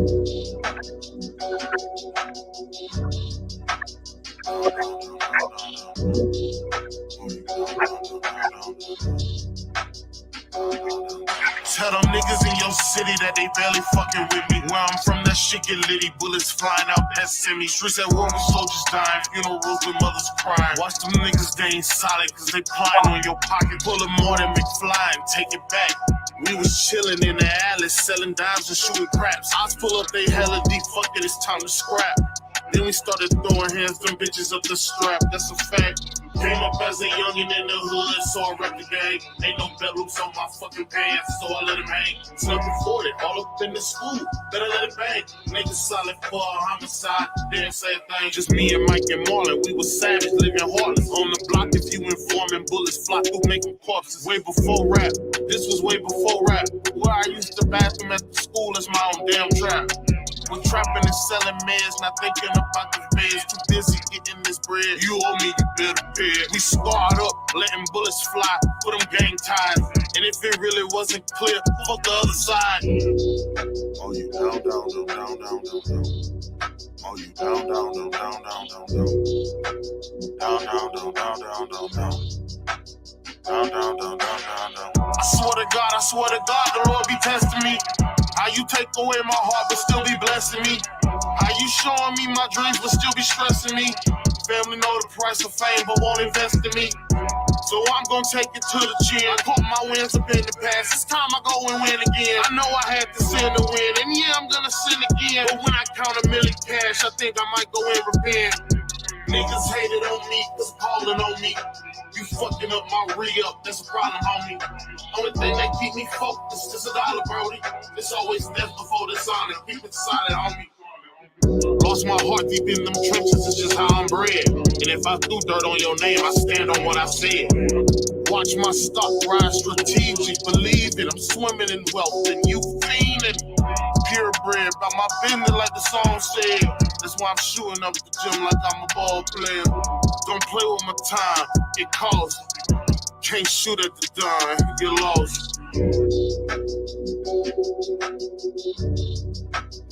Tell them niggas in your city that they barely fucking with me. Where I'm from, that shit get litty. Bullets flying out past me. Streets at war with soldiers dying. Funerals with mothers crying. Watch them niggas, they ain't solid, cause they plotting on your pocket. Pull them more than McFly and take it back. We was chillin' in the alley, selling dimes and shooting craps. Ops pull up, they hella deep, fuck it, it's time to scrap. Then we started throwing hands, them bitches up the strap, that's a fact. Came up as a youngin' in the hood, saw a record bag. Ain't no bedrooms on my fucking pants, so I let him hang. Snuck afford it, all up in the school, better let it bang. Niggas solid for a homicide, didn't say a thing. Just me and Mike and Marlon, we was savage, living heartless. On the block, if you informing, bullets fly through making corpses. Way before rap, this was way before rap. Where I used the bathroom at the school is my own damn trap. Was trapping and selling meds, not thinking about the feds. Too busy getting this bread. You owe me, you better pay it. We scarred up, letting bullets fly, put them gang ties. And if it really wasn't clear, fuck the other side. Oh, you down, down, down, down, down, down, down. Oh, you down, down, down, down, down, down, down. Down, down, down, down, down, down, down. Down, down, down, down, down, down. I swear to God, the Lord be testing me. How you take away my heart but still be blessing me? How you showing me my dreams but still be stressing me? Family know the price of fame but won't invest in me. So I'm gonna take it to the chin. Caught my wins up in the past. It's time I go and win again. I know I had to sin to win, and yeah, I'm gonna sin again. But when I count $1 million cash, I think I might go and repent. Niggas hated on me, cause calling on me. You fucking up my re-up, that's a problem, homie. Only thing that keep me focused is $1, Brody. It's always death before dishonor. Keep it solid, homie. Lost my heart deep in them trenches, it's just how I'm bred. And if I threw dirt on your name, I stand on what I said. Watch my stock rise strategic, believe it. I'm swimming in wealth and you fiending. Purebred by my business like the song said. That's why I'm shooting up the gym like I'm a ball player. Don't play with my time, it costs. Can't shoot at the dime, you're lost.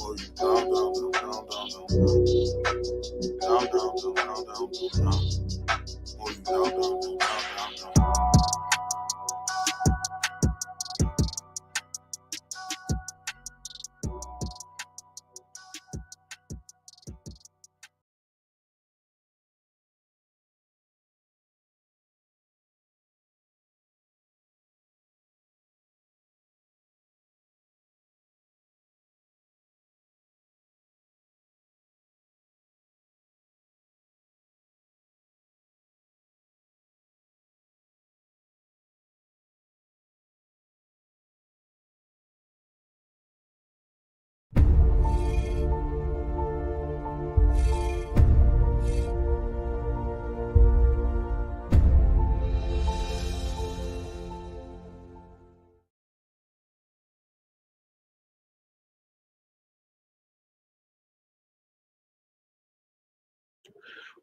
Oh, you down, down, down, down, down, down, down, down, down, down, down, down. Oh, you down, down, down, down, down, down.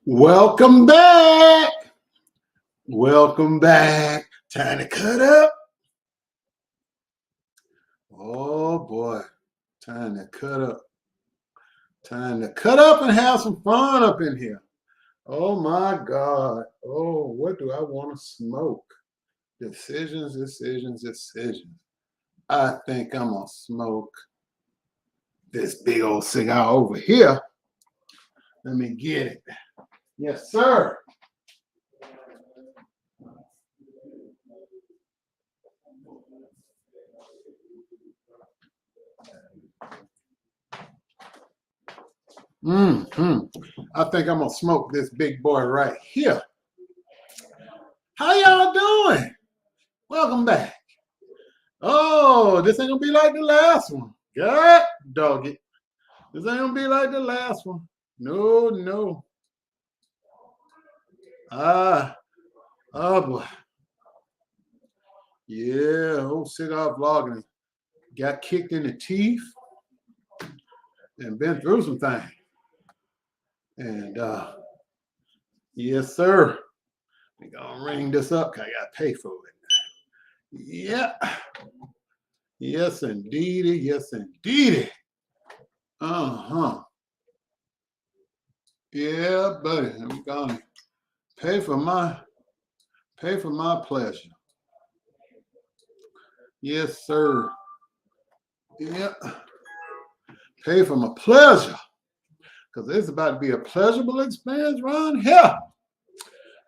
Welcome back. Welcome back. Time to cut up. Oh boy. Time to cut up. Time to cut up and have some fun up in here. Oh my God. Oh, what do I want to smoke? Decisions, decisions, decisions. I think I'm going to smoke this big old cigar over here. Let me get it. Yes, sir. I think I'm going to smoke this big boy right here. How y'all doing? Welcome back. Oh, this ain't going to be like the last one. God dog it. This ain't going to be like the last one. No, no. Oh boy. Yeah, old Cigar Vlogger got kicked in the teeth and been through some things. And yes, sir. We're gonna ring this up because I gotta pay for it. Yeah. Yes, indeedy. Yes, indeedy. Uh-huh. Yeah, buddy. I'm gonna pay for my pleasure. Yes, sir. Yeah. Pay for my pleasure. Because it's about to be a pleasurable experience around here.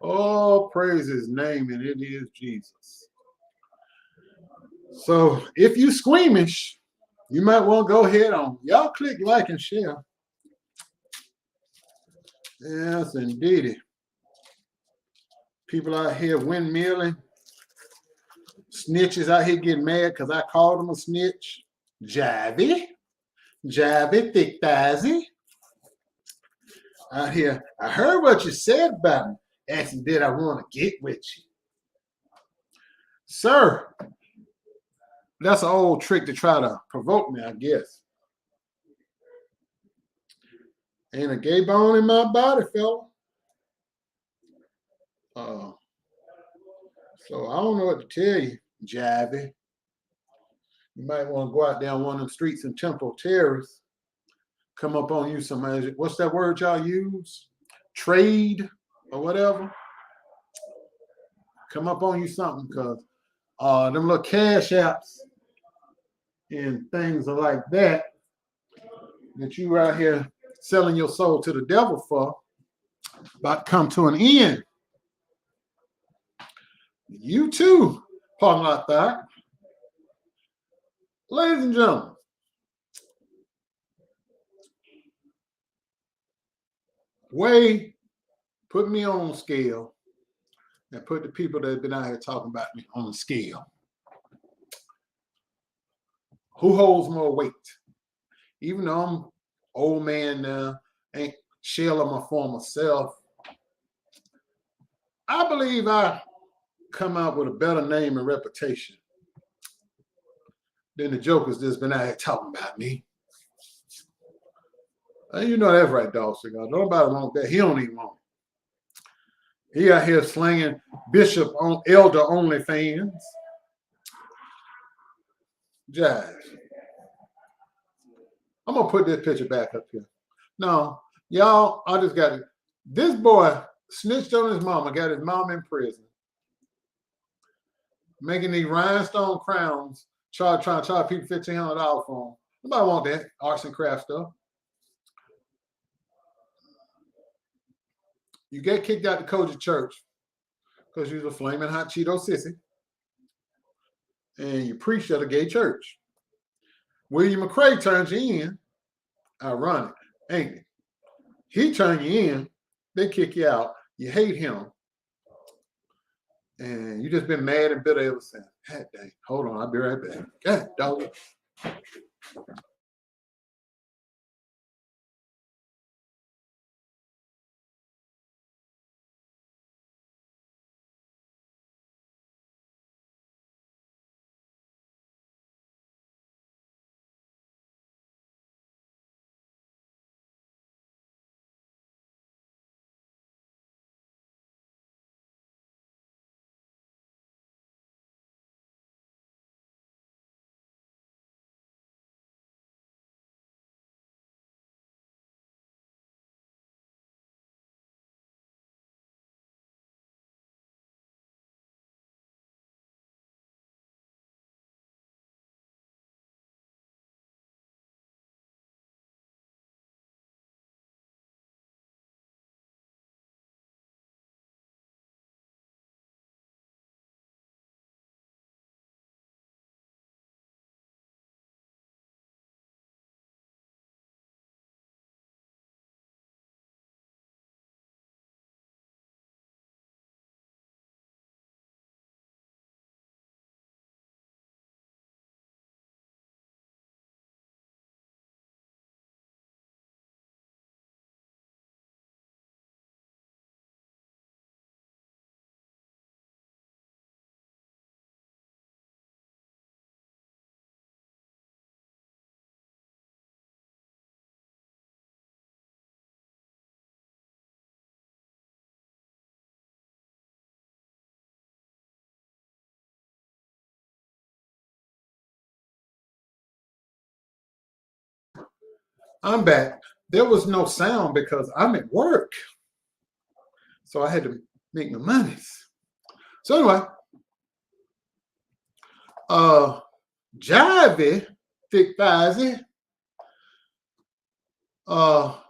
Oh, praise his name, and it is Jesus. So if you squeamish, you might want to go ahead on. Y'all click like and share. Yes, indeedy. People out here windmilling. Snitches out here getting mad because I called them a snitch. Jivey. Jivey, thick thighsy. Out here, I heard what you said about me. Asking, did I want to get with you? Sir, that's an old trick to try to provoke me, I guess. Ain't a gay bone in my body, fella. So I don't know what to tell you, Jivey. You might want to go out down one of them streets in Temple Terrace. Come up on you some, what's that word y'all use? Trade or whatever. Come up on you something, because them little cash apps and things are like that you out here selling your soul to the devil for about to come to an end. You too, Parking Lot Thot. Ladies and gentlemen, Way put me on scale and put the people that have been out here talking about me on scale. Who holds more weight? Even though I'm old man now, ain't shell of my former self, I believe I come out with a better name and reputation than the jokers that's been out here talking about me. And you know that's right, dog cigar. Nobody want that. He don't even want it. He out here slinging bishop on elder only fans. Jive. I'm gonna put this picture back up here. No, y'all, I just got it. This boy snitched on his mama, got his mom in prison, making these rhinestone crowns, trying to charge people $1,500 for them. Nobody want that arts and craft stuff. You get kicked out the Koji church because you was a flaming hot Cheeto sissy, and you preached at a gay church. William McCray turns you in. Ironic, ain't it? He turned you in, they kick you out. You hate him, and you just been mad and bitter ever since. God dang. Hold on, I'll be right back. God dog. I'm back. There was no sound because I'm at work. So I had to make my monies. So anyway, Jivey, Thick Thighsy, feel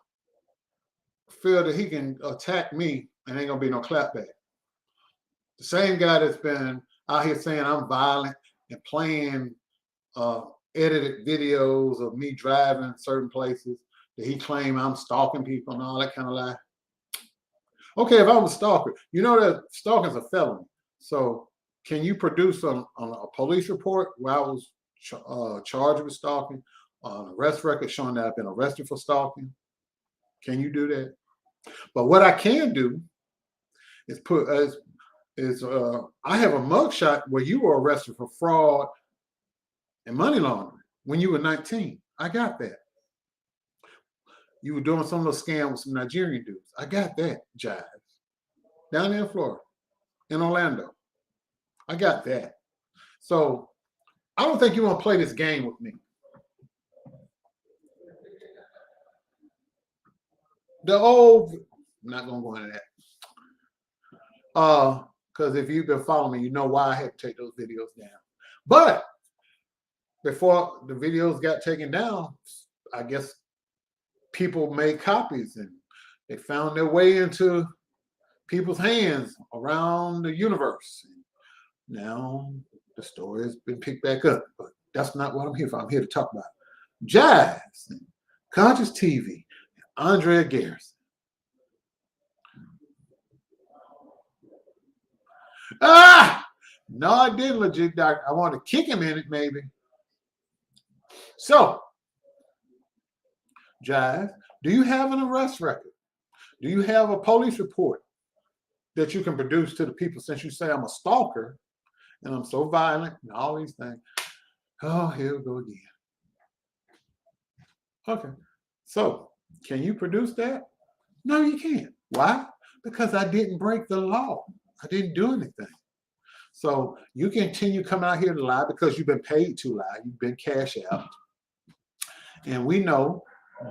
that he can attack me and ain't gonna be no clapback. The same guy that's been out here saying I'm violent and playing edited videos of me driving certain places that he claimed I'm stalking people and all that kind of lie. Okay, if I was a stalker, you know that stalking is a felony. So can you produce on a police report where I was charged with stalking, an arrest record showing that I've been arrested for stalking? Can you do that? But what I can do is I have a mugshot where you were arrested for fraud and money laundering when you were 19. I got that. You were doing some little scam with some Nigerian dudes. I got that, Jive. Down there in Florida, in Orlando. I got that. So I don't think you want to play this game with me. The old, I'm not going to go into that. Because if you've been following me, you know why I had to take those videos down. But before the videos got taken down, I guess people made copies and they found their way into people's hands around the universe. Now the story has been picked back up, but that's not what I'm here for. I'm here to talk about Jazz and Conscious TV and Andrea Garrison. No, I didn't, legit doctor. I want to kick him in it, maybe. So, Jazz, do you have an arrest record? Do you have a police report that you can produce to the people since you say I'm a stalker and I'm so violent and all these things? Oh, here we go again. Okay. So, can you produce that? No, you can't. Why? Because I didn't break the law. I didn't do anything. So you continue coming out here to lie because you've been paid to lie. You've been cash out. And we know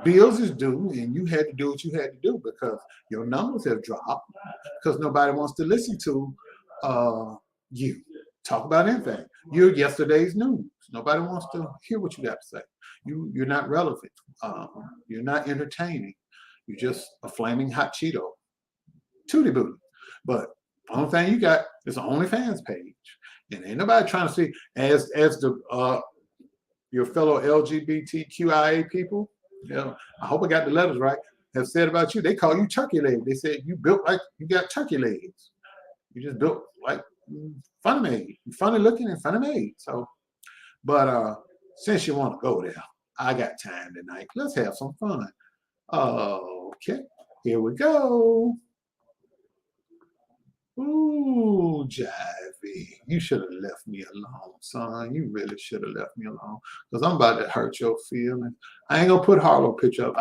bills is due and you had to do what you had to do because your numbers have dropped because nobody wants to listen to you talk about anything. You're yesterday's news. Nobody wants to hear what you got to say. You're not relevant. You're not entertaining. You're just a flaming hot Cheeto. Tootie booty. But the only thing you got is an OnlyFans page. And ain't nobody trying to see, as the your fellow LGBTQIA people, you know, I hope I got the letters right, have said about you, they call you turkey leg. They said you built like you got turkey legs. You just built like funny made. Funny looking and funny made. So, but since you want to go there, I got time tonight. Let's have some fun. Okay, here we go. Ooh, Jivey, you should have left me alone, son. You really should have left me alone because I'm about to hurt your feelings. I ain't gonna put Harlow's picture up.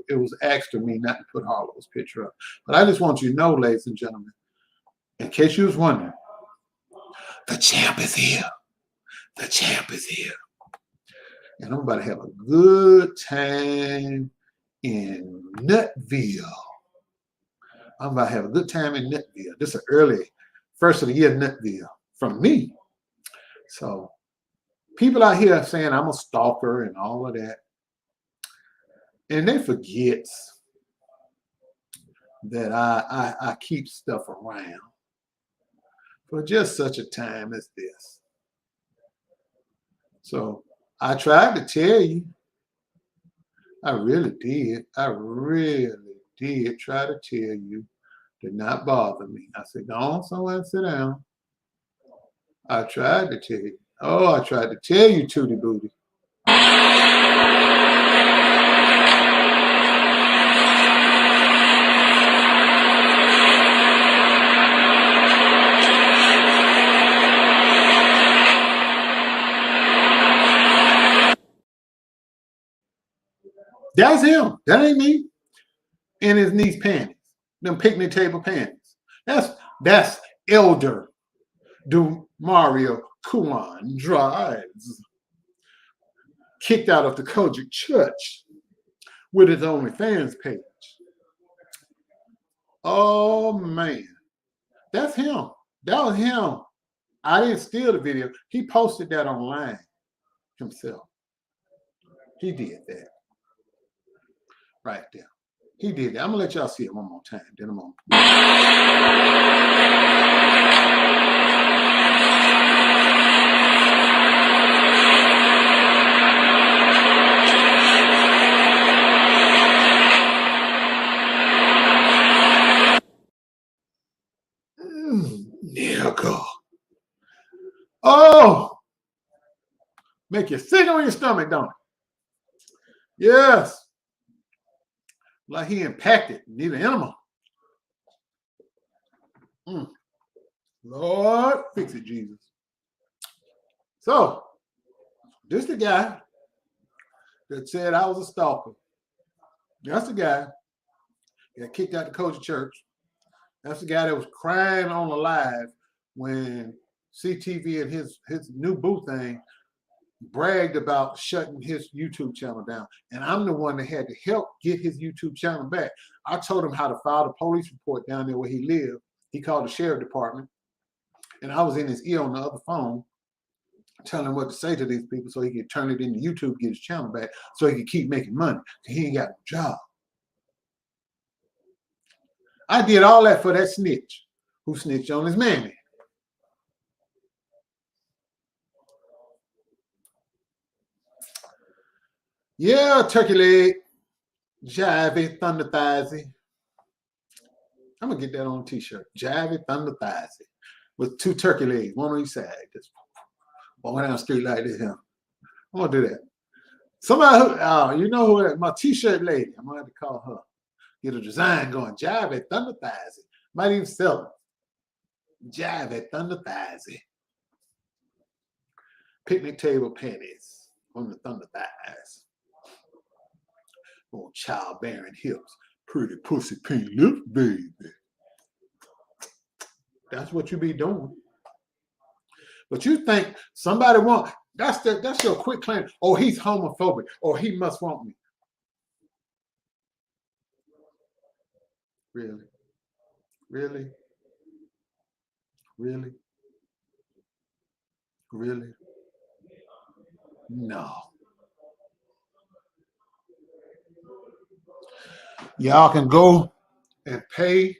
It was asked of me not to put Harlow's picture up. But I just want you to know, ladies and gentlemen, in case you was wondering, the champ is here. The champ is here. And I'm about to have a good time in Nutville. I'm about to have a good time in Nutville. This is an early first of the year Nutville from me. So people out here saying I'm a stalker and all of that. And they forget that I keep stuff around for just such a time as this. So I tried to tell you. I really did. I really did try to tell you to not bother me. I said, go on somewhere and sit down. I tried to tell you. Oh, I tried to tell you, Tootie Booty. That's him. That ain't me. In his niece panties. Them picnic table panties. That's Elder Mario Kuan Drives. Kicked out of the Kojic Church with his OnlyFans page. Oh man, that's him. That was him. I didn't steal the video. He posted that online himself. He did that right there. He did that. I'm gonna let y'all see it one more time. Then I'm gonna. Nigga. Oh, make you sick on your stomach, don't it? Yes. Like he impacted, need an enema. Lord, fix it, Jesus. So, this the guy that said I was a stalker. That's the guy that kicked out the coach of church. That's the guy that was crying on the live when CTV and his new boo thing bragged about shutting his YouTube channel down. And I'm the one that had to help get his YouTube channel back. I told him how to file the police report down there where he lived. He called the sheriff department. And I was in his ear on the other phone telling him what to say to these people so he could turn it into YouTube, get his channel back, so he could keep making money. He ain't got no job. I did all that for that snitch who snitched on his mammy. Yeah, turkey leg, Jivey, thunder thighsy. I'm gonna get that on a t-shirt. Jivey, thunder thighsy, with 2 turkey legs, one on each side. Just walking down the street like this. Here. I'm gonna do that. Somebody who, you know who? My t-shirt lady. I'm gonna have to call her. Get a design going. Jivey, thunder thighsy. Might even sell it. Jivey, thunder thighsy. Picnic table panties on the thunder thighs. On childbearing hips, pretty pussy pink lips, baby. That's what you be doing. But you think somebody that's your quick claim. Oh, he's homophobic. Or he must want me. Really? Really? Really? Really? No. Y'all can go and pay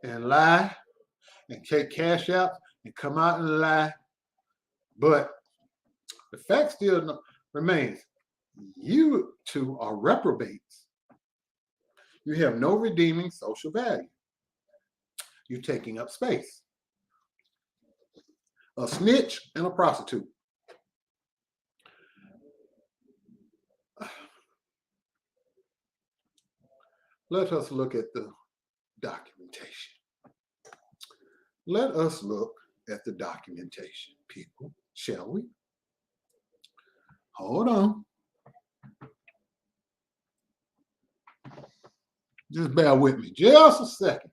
and lie and take cash out and come out and lie. But the fact still remains. You two are reprobates. You have no redeeming social value. You're taking up space. A snitch and a prostitute. Let us look at the documentation. Let us look at the documentation, people, shall we? Hold on. Just bear with me just a second.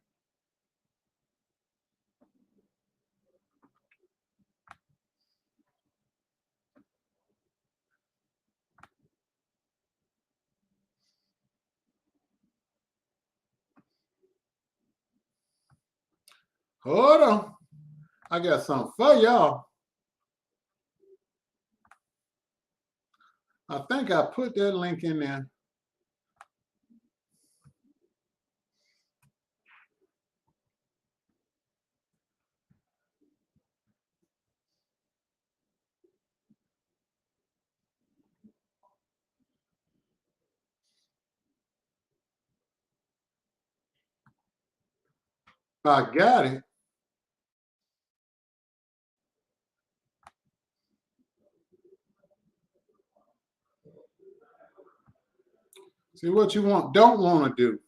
Hold on. I got something for y'all. I think I put that link in there. I got it. See what you don't want to do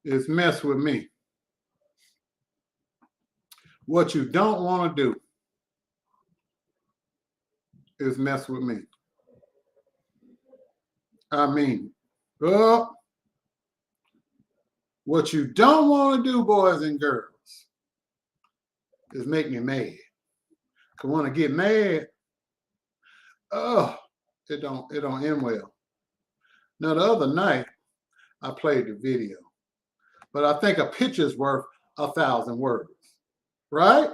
is mess with me. What you don't want to do is mess with me. I mean, what you don't want to do, boys and girls, is make me mad. Cause when I get mad, it don't end well. Now the other night I played the video, but I think a picture's worth 1,000 words, right?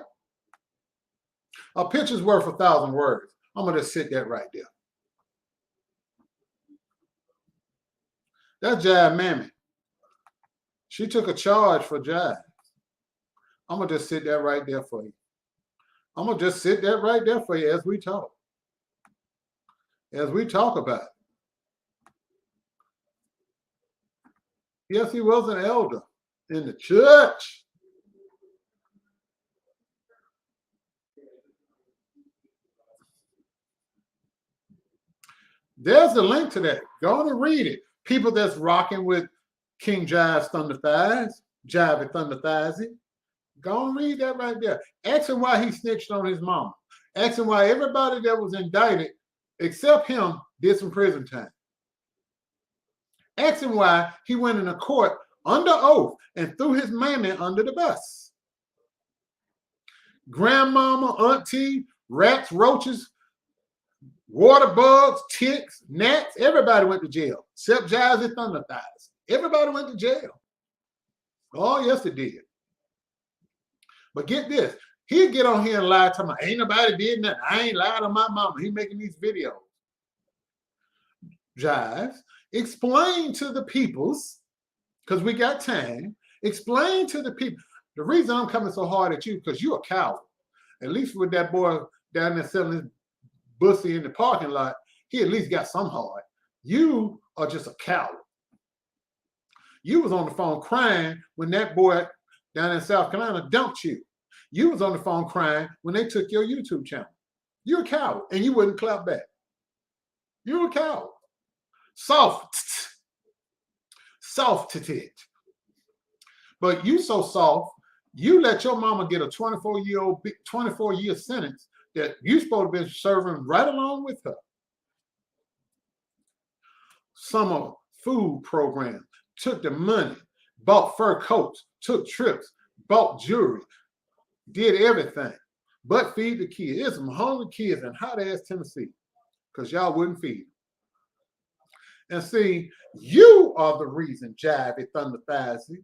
A picture's worth 1,000 words. I'm gonna just sit that right there. That's Jive Mammy. She took a charge for Jive. I'm gonna just sit that right there for you. I'm gonna just sit that right there for you as we talk. As we talk about it. Yes, he was an elder in the church. There's the link to that. Go and read it. People that's rocking with King Jive's Thunder Thighs, Jivey Thunder Thighsy. Go and read that right there. Ask him why he snitched on his mama. Ask him why everybody that was indicted, except him, did some prison time. Ask him why he went into court under oath and threw his mammy under the bus. Grandmama, auntie, rats, roaches, water bugs, ticks, gnats, everybody went to jail, except Jivey Thunder Thighs. Everybody went to jail. Oh, yes, it did. But get this, he'll get on here and lie to me. Ain't nobody did nothing. I ain't lied to my mama. He making these videos. Jive, explain to the peoples, because we got time, explain to the people. The reason I'm coming so hard at you, because you're a coward. At least with that boy down there selling his bussy in the parking lot, he at least got some heart. You are just a coward. You was on the phone crying when that boy down in South Carolina dumped you. You was on the phone crying when they took your YouTube channel. You're a coward, and you wouldn't clap back. You're a coward. Soft to it. But you so soft, you let your mama get a 24-year sentence that you supposed to be serving right along with her. Summer food program, took the money, bought fur coats, took trips, bought jewelry, did everything, but feed the kids. There's some hungry kids in hot-ass Tennessee because y'all wouldn't feed them. And see, you are the reason, Jivey Thunder Thighsy.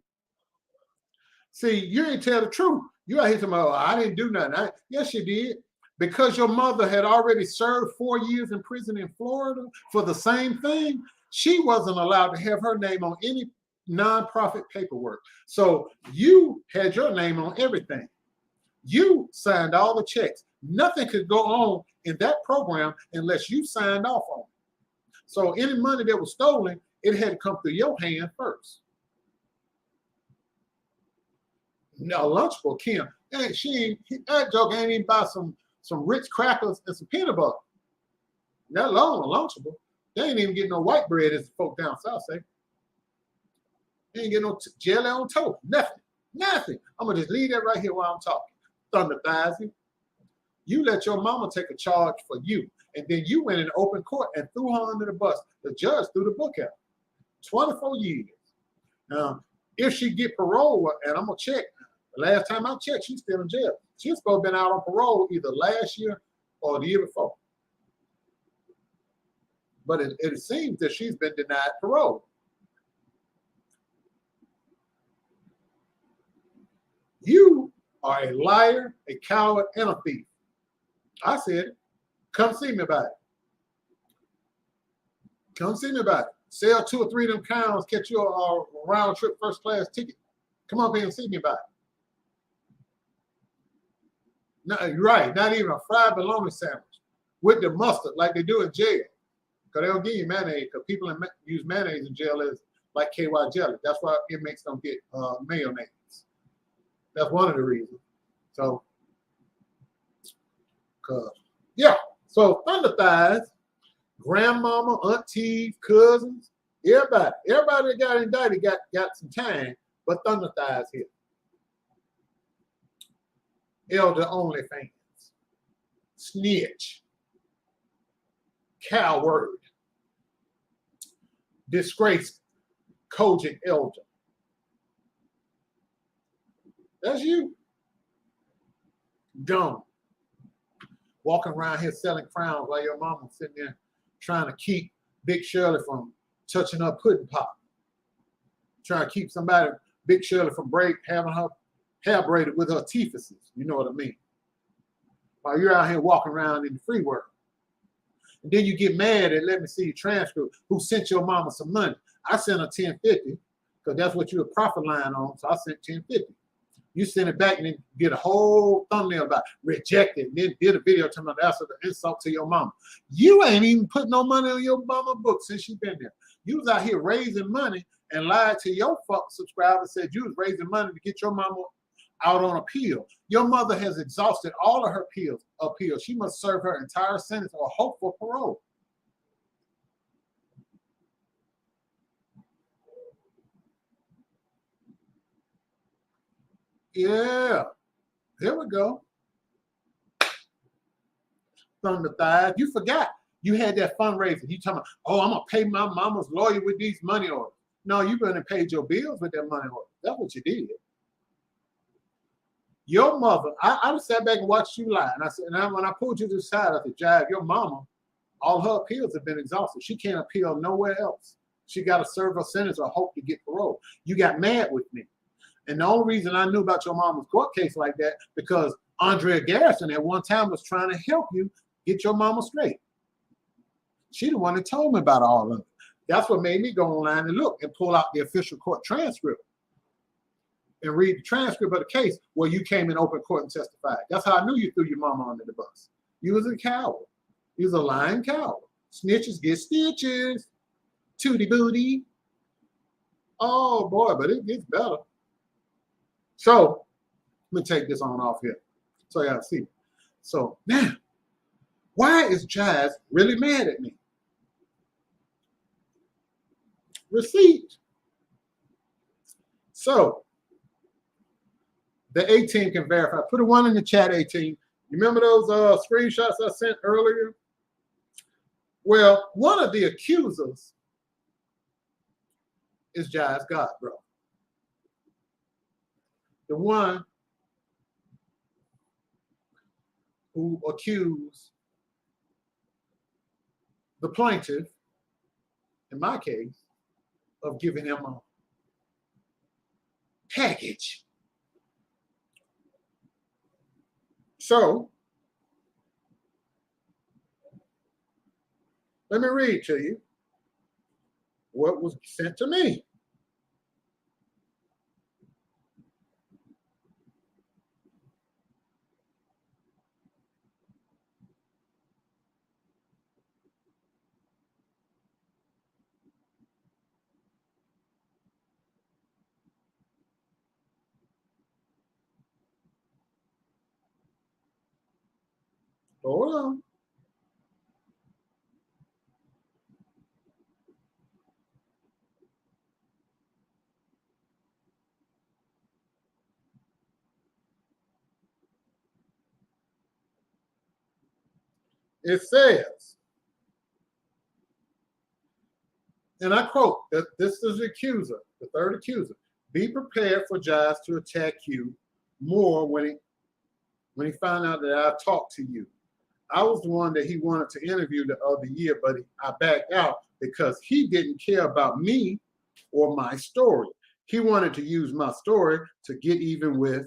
See, you ain't tell the truth. You out here talking about, oh, I didn't do nothing. Yes, you did. Because your mother had already served 4 years in prison in Florida for the same thing, she wasn't allowed to have her name on any nonprofit paperwork. So you had your name on everything. You signed all the checks. Nothing could go on in that program unless you signed off on it. So any money that was stolen, it had to come through your hand first. Now, Lunchable Kim, that joke ain't even buy some Ritz crackers and some peanut butter. That long Lunchable, they ain't even getting no white bread as the folk down south say. They ain't getting no jelly on toast, nothing. I'm gonna just leave that right here while I'm talking. Thunder Thighsy, you let your mama take a charge for you, and then you went in open court and threw her under the bus. The judge threw the book out. 24 years. Now, if she get parole, and I'm gonna check. The last time I checked, she's still in jail. She's supposed to have been out on parole either last year or the year before. But it seems that she's been denied parole. You are a liar, a coward, and a thief. I said it. Come see me about it. Come see me about it. Sell 2 or 3 of them cows, catch you a round trip first class ticket. Come up here and see me about it. No, you're right, not even a fried bologna sandwich with the mustard like they do in jail. Because they don't give you mayonnaise, because people use mayonnaise in jail as like KY jelly. That's why inmates don't get mayonnaise. That's one of the reasons. So, yeah. So Thunder Thighs, grandmama, aunties, cousins, everybody that got indicted got some time, but Thunder Thighs here. Elder only fans, snitch, coward, disgraced, cogent elder. That's you. Dumb. Walking around here selling crowns while your mama sitting there trying to keep Big Shirley from touching her pudding pop. Trying to keep Big Shirley from having her hair braided with her teethuses. You know what I mean? While you're out here walking around in the free world. And then you get mad and let me see your transcript. Who sent your mama some money? I sent her $10.50 because that's what you were profit line on. So I sent $10.50. You send it back and then get a whole thumbnail about rejected. And then did a video talking about that's an insult to your mama. You ain't even put no money on your mama book since she been there. You was out here raising money and lied to your subscribers, said you was raising money to get your mama out on appeal. Your mother has exhausted all of her appeals. She must serve her entire sentence or hope for parole. Yeah, here we go. Thunder thighs. You forgot you had that fundraiser. You talking about, oh, I'm gonna pay my mama's lawyer with these money orders. No, you went and paid your bills with that money order. That's what you did. Your mother, I just sat back and watched you lie. And I said, and when I pulled you to the side, I said, Jive, your mama, all her appeals have been exhausted. She can't appeal nowhere else. She got to serve her sentence or hope to get parole. You got mad with me. And the only reason I knew about your mama's court case like that, because Andrea Garrison at one time was trying to help you get your mama straight. She the one that told me about all of it. That's what made me go online and look and pull out the official court transcript and read the transcript of the case where you came in open court and testified. That's how I knew you threw your mama under the bus. You was a coward. You was a lying coward. Snitches get stitches. Tootie booty. Oh boy, but it gets better. So let me take this on off here so y'all see. So now, why is Jazz really mad at me? Receipt. So the 18 can verify. Put a 1 in the chat, 18. You remember those screenshots I sent earlier? Well, one of the accusers is Jazz God, bro. The one who accused the plaintiff, in my case, of giving him a package. So, let me read to you what was sent to me. Hold on. It says, and I quote, that this is the accuser, the third accuser. Be prepared for Jazz to attack you more when he found out that I talked to you. I was the one that he wanted to interview the other year, but I backed out because he didn't care about me or my story. He wanted to use my story to get even with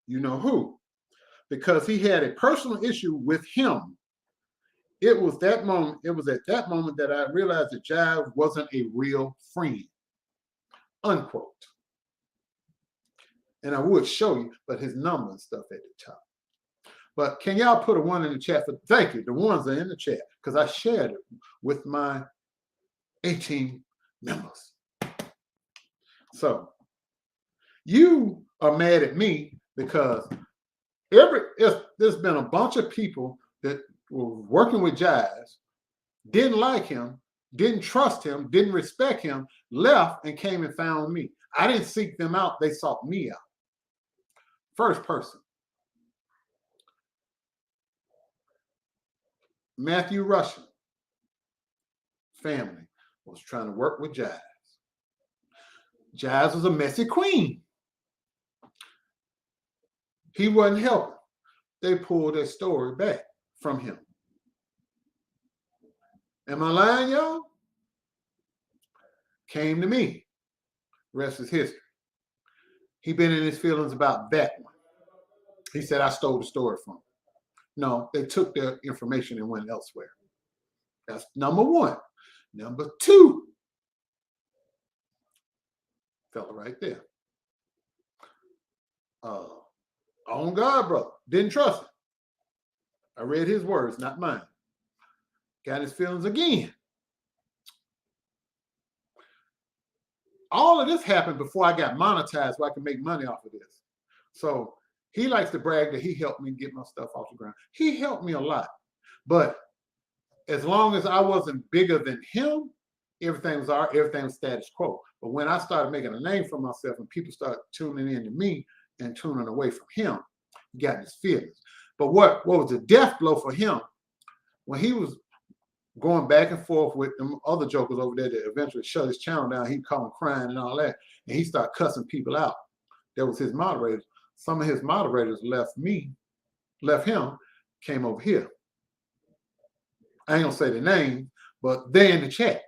you know who, because he had a personal issue with him. It was that moment. It was at that moment that I realized that Jive wasn't a real friend. Unquote. And I would show you, but his number and stuff at the top. But can y'all put a 1 in the chat? Thank you. The ones are in the chat because I shared it with my 18 members. So you are mad at me because there's been a bunch of people that were working with Jazz, didn't like him, didn't trust him, didn't respect him, left and came and found me. I didn't seek them out. They sought me out. First person. Matthew Russian family was trying to work with Jazz. Jazz was a messy queen. He wasn't helping. They pulled their story back from him. Am I lying, y'all? Came to me. Rest is history. He been in his feelings about that one. He said I stole the story from him. No, they took their information and went elsewhere. That's number one. Number two, fella right there. On God, brother. Didn't trust him. I read his words, not mine. Got his feelings again. All of this happened before I got monetized where I could make money off of this. So he likes to brag that he helped me get my stuff off the ground. He helped me a lot. But as long as I wasn't bigger than him, everything was status quo. But when I started making a name for myself and people started tuning in to me and tuning away from him, he got his feelings. But what was the death blow for him when he was going back and forth with them other jokers over there that eventually shut his channel down? He called him crying and all that, and he started cussing people out. That was his moderators. Some of his moderators left him, came over here. I ain't gonna say the name, but they're in the chat.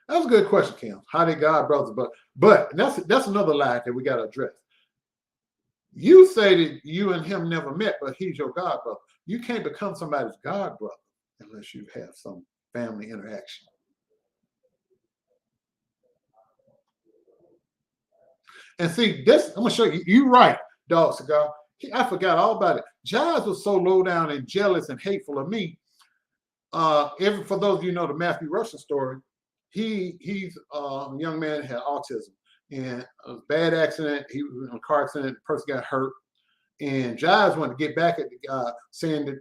That was a good question, Kim. How did God brothers? But that's another lie that we got to address. You say that you and him never met, but he's your God brother. You can't become somebody's God brother unless you have some family interaction. And see, this, I'm gonna show you. You're right, Dog Cigar. I forgot all about it. Giles was so low down and jealous and hateful of me. For those of you who know the Matthew Russian story, he's a young man that had autism, and a bad accident. He was in a car accident. The person got hurt, and Giles wanted to get back at the guy, saying that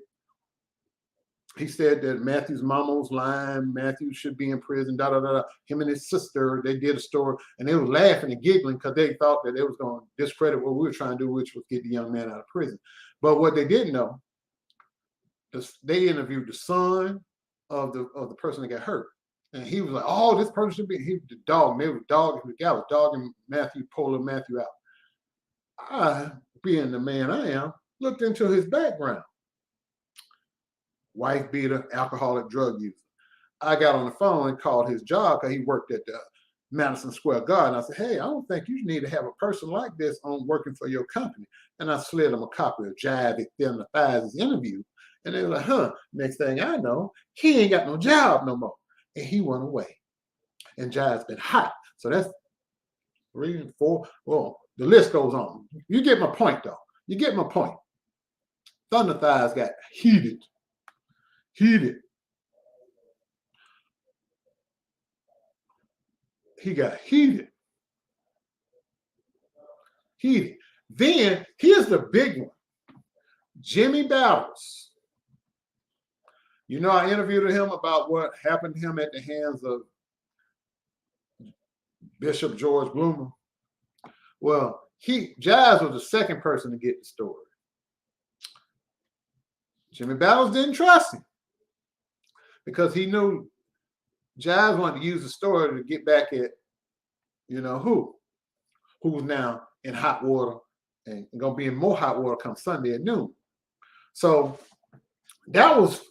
he said that Matthew's mama was lying. Matthew should be in prison. Da da da da. Him and his sister, they did a story, and they were laughing and giggling because they thought that it was going to discredit what we were trying to do, which was get the young man out of prison. But what they didn't know, they interviewed the son of the person that got hurt. And he was like, "Oh, this person should be." He was the dog. And they were dogging the guy was dogging Matthew, pulling Matthew out. I, being the man I am, looked into his background. Wife beater, alcoholic, drug user. I got on the phone and called his job because he worked at the Madison Square Garden. I said, "Hey, I don't think you need to have a person like this on working for your company." And I slid him a copy of Jivey, Thin the Thighs' interview. And they were like, "Huh." Next thing I know, he ain't got no job no more. And he went away. And Jive's been hot. So that's 3, 4. Well, the list goes on. You get my point, though. You get my point. Thunder Thighs got heated. He got heated. Then here's the big one. Jimmy Battles. You know, I interviewed him about what happened to him at the hands of Bishop George Bloomer. Well, Jazz was the second person to get the story. Jimmy Battles didn't trust him because he knew Jazz wanted to use the story to get back at, you know, who's now in hot water and going to be in more hot water come Sunday at noon. So that was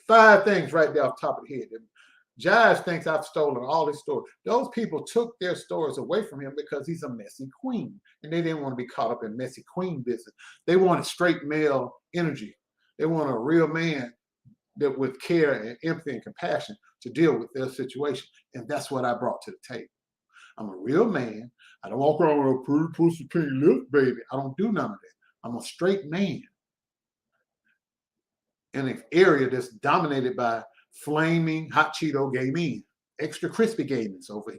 5 things right there off the top of the head. Jazz thinks I've stolen all his stories. Those people took their stories away from him because he's a messy queen. And they didn't want to be caught up in messy queen business. They wanted straight male energy. They want a real man that with care and empathy and compassion to deal with their situation. And that's what I brought to the table. I'm a real man. I don't walk around with a pretty pussy pink lips, baby. I don't do none of that. I'm a straight man in an area that's dominated by flaming hot Cheeto gay men, extra crispy gay men over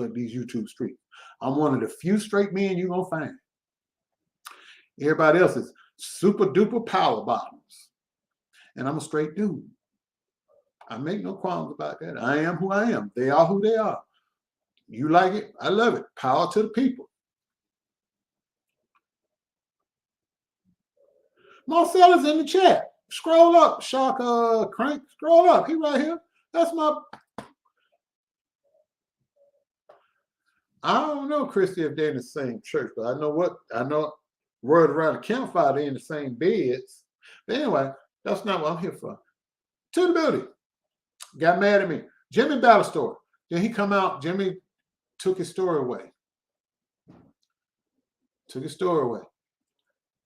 these YouTube streets. I'm one of the few straight men you're gonna find. Everybody else is super duper power bottoms, and I'm a straight dude. I make no qualms about that. I am who I am. They are who they are. You like it? I love it. Power to the people. Marcel is in the chat. Scroll up, Shaka Crank. Scroll up. He right here. That's my. I don't know, Christy, if they're in the same church, but I know word around the campfire, they're in the same beds. But anyway, that's not what I'm here for. TOOTIE BOOTY got mad at me. Jimmy Battle story. Then he come out, Jimmy took his story away. Took his story away.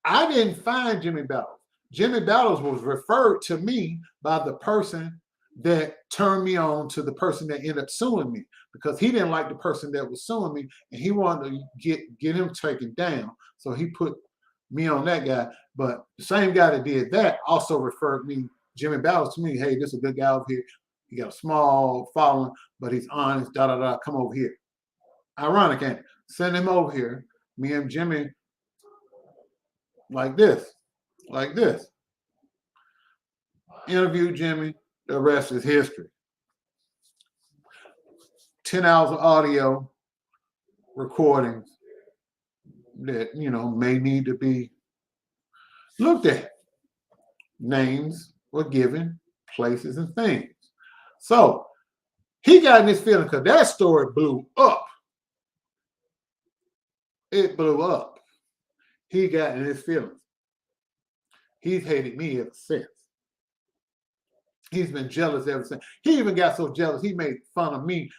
I didn't find Jimmy Battles. Jimmy Battles was referred to me by the person that turned me on to the person that ended up suing me, because he didn't like the person that was suing me and he wanted to get him taken down. So he put me on that guy. But the same guy that did that also referred me, Jimmy Battles, to me. Hey, this is a good guy over here. He got a small following, but he's honest, da-da-da, come over here. Ironic, ain't it? Send him over here. Me and Jimmy, like this. Interview Jimmy, the rest is history. 10 hours of audio recordings that, you know, may need to be looked at. Names were given, places and things. So he got in his feeling because that story blew up. It blew up. He got in his feelings. He's hated me ever since. He's been jealous ever since. He even got so jealous, he made fun of me.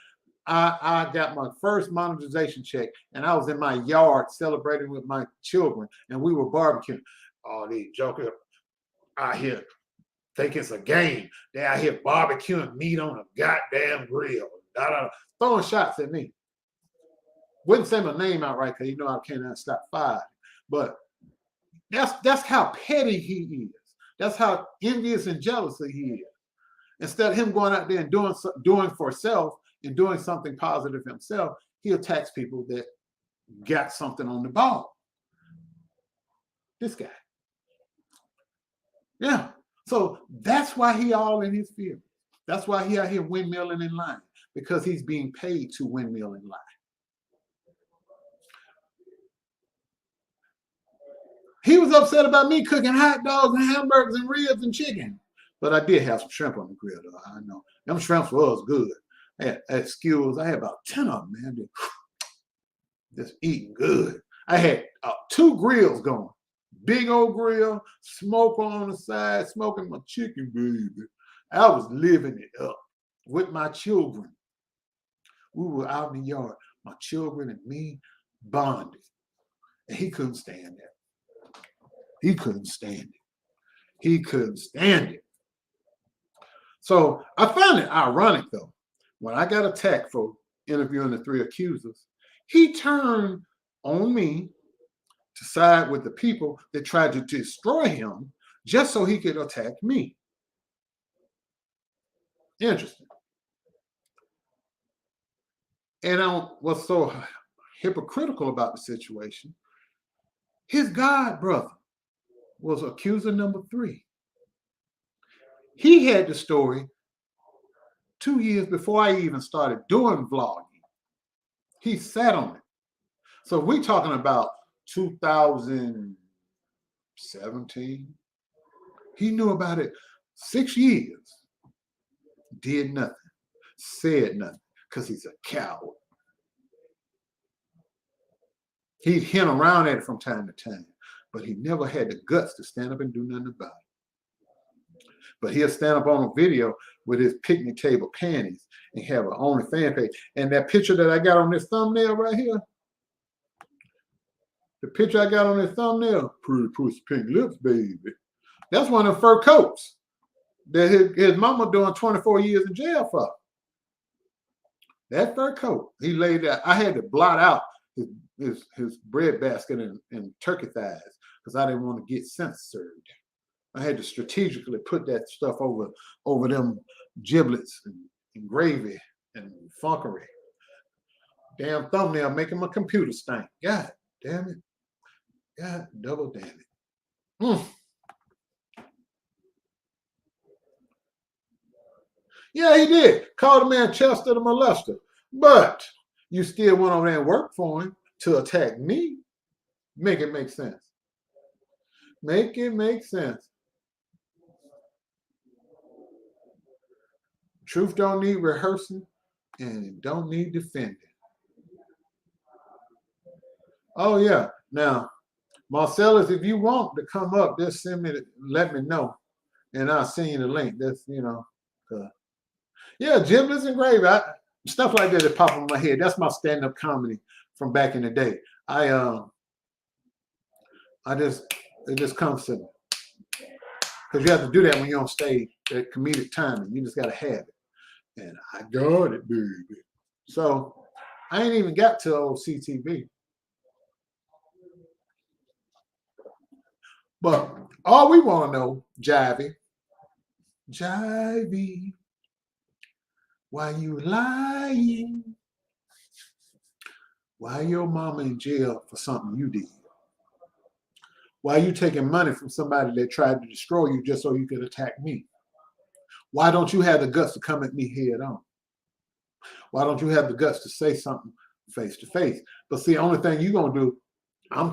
I got my first monetization check, and I was in my yard celebrating with my children, and we were barbecuing. Oh, these jokers out here think it's a game. They out here barbecuing meat on a goddamn grill. Throwing shots at me. Wouldn't say my name outright because you know I cannot stop fighting. But that's how petty he is. That's how envious and jealous he is. Instead of him going out there and doing for self and doing something positive himself, he attacks people that got something on the ball. This guy. Yeah. So that's why he all in his feelings. That's why he out here windmilling in line, because he's being paid to windmill in line. He was upset about me cooking hot dogs and hamburgers and ribs and chicken. But I did have some shrimp on the grill, though. I know. Them shrimps was good. I had skewers. I had about 10 of them, man. Just eating good. I had 2 grills going. Big old grill, smoker on the side, smoking my chicken, baby. I was living it up with my children. We were out in the yard, my children and me bonded. And he couldn't stand that. He couldn't stand it. He couldn't stand it. So I found it ironic, though. When I got attacked for interviewing the 3 accusers, he turned on me to side with the people that tried to destroy him just so he could attack me. Interesting. And what's so hypocritical about the situation, his god brother was accuser number 3. He had the story 2 years before I even started doing vlogging. He sat on it. So we're talking about 2017. He knew about it 6 years. Did nothing. Said nothing. Because he's a coward. He'd hint around at it from time to time. But he never had the guts to stand up and do nothing about it. But he'll stand up on a video with his picnic table panties and have an OnlyFans page. And that picture that I got on this thumbnail right here, the picture I got on this thumbnail, pretty pussy pink lips, baby. That's one of the fur coats that his mama doing 24 years in jail for. That fur coat, he laid out. I had to blot out his bread basket and turkey thighs because I didn't want to get censored. I had to strategically put that stuff over them giblets and gravy and funkery. Damn thumbnail making my computer stink. God damn it. God double damn it. Yeah, he did. Called the man Chester the molester. But you still went over there and worked for him to attack me. Make it make sense. Make it make sense. Truth don't need rehearsing and it don't need defending. Oh, yeah. Now, Marcellus, if you want to come up, just send me, let me know, and I'll send you the link. That's, you know, yeah, giblets and gravy, stuff like that pop in my head. That's my stand-up comedy from back in the day. It just comes to me. Because you have to do that when you're on stage, that comedic timing. You just got to have it. And I got it, baby. So I ain't even got to old CTV. But all we want to know, Jivey, why you lying? Why your mama in jail for something you did? Why you taking money from somebody that tried to destroy you just so you could attack me? Why don't you have the guts to come at me head on? Why don't you have the guts to say something face to face? But see, the only thing you're going to do,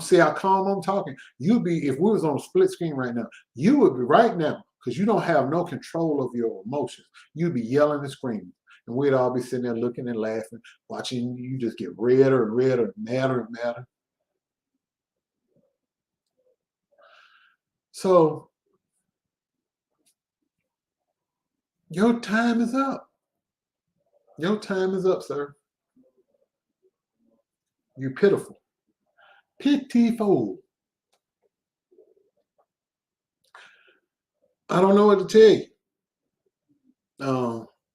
see how calm I'm talking? You'd be, if we was on a split screen right now, you would be right now, because you don't have no control of your emotions. You'd be yelling and screaming. And we'd all be sitting there looking and laughing, watching you just get redder and redder, madder and madder. So your time is up. Your time is up, sir. You pitiful. Pitiful. I don't know what to tell you.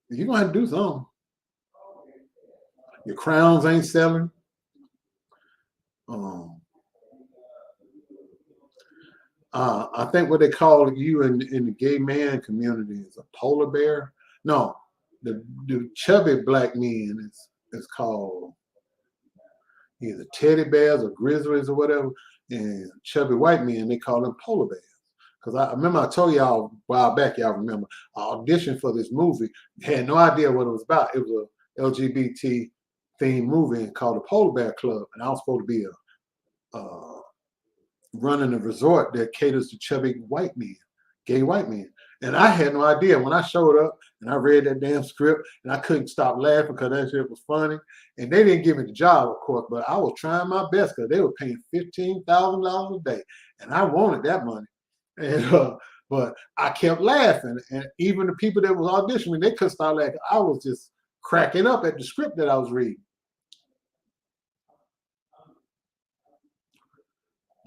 You're going to have to do something. Your crowns ain't selling. I think what they call you in the gay man community is a polar bear. No, the chubby black men is called either teddy bears or grizzlies or whatever, and chubby white men, they call them polar bears. Because I remember I told y'all a while back, y'all remember, I auditioned for this movie, had no idea what it was about. It was a LGBT themed movie called the Polar Bear Club, and I was supposed to be running a resort that caters to chubby white men, gay white men. And I had no idea. When I showed up and I read that damn script, and I couldn't stop laughing because that shit was funny. And they didn't give me the job, of course, but I was trying my best because they were paying $15,000 a day, and I wanted that money. And but I kept laughing, and even the people that was auditioning, they couldn't stop laughing. I was just cracking up at the script that I was reading.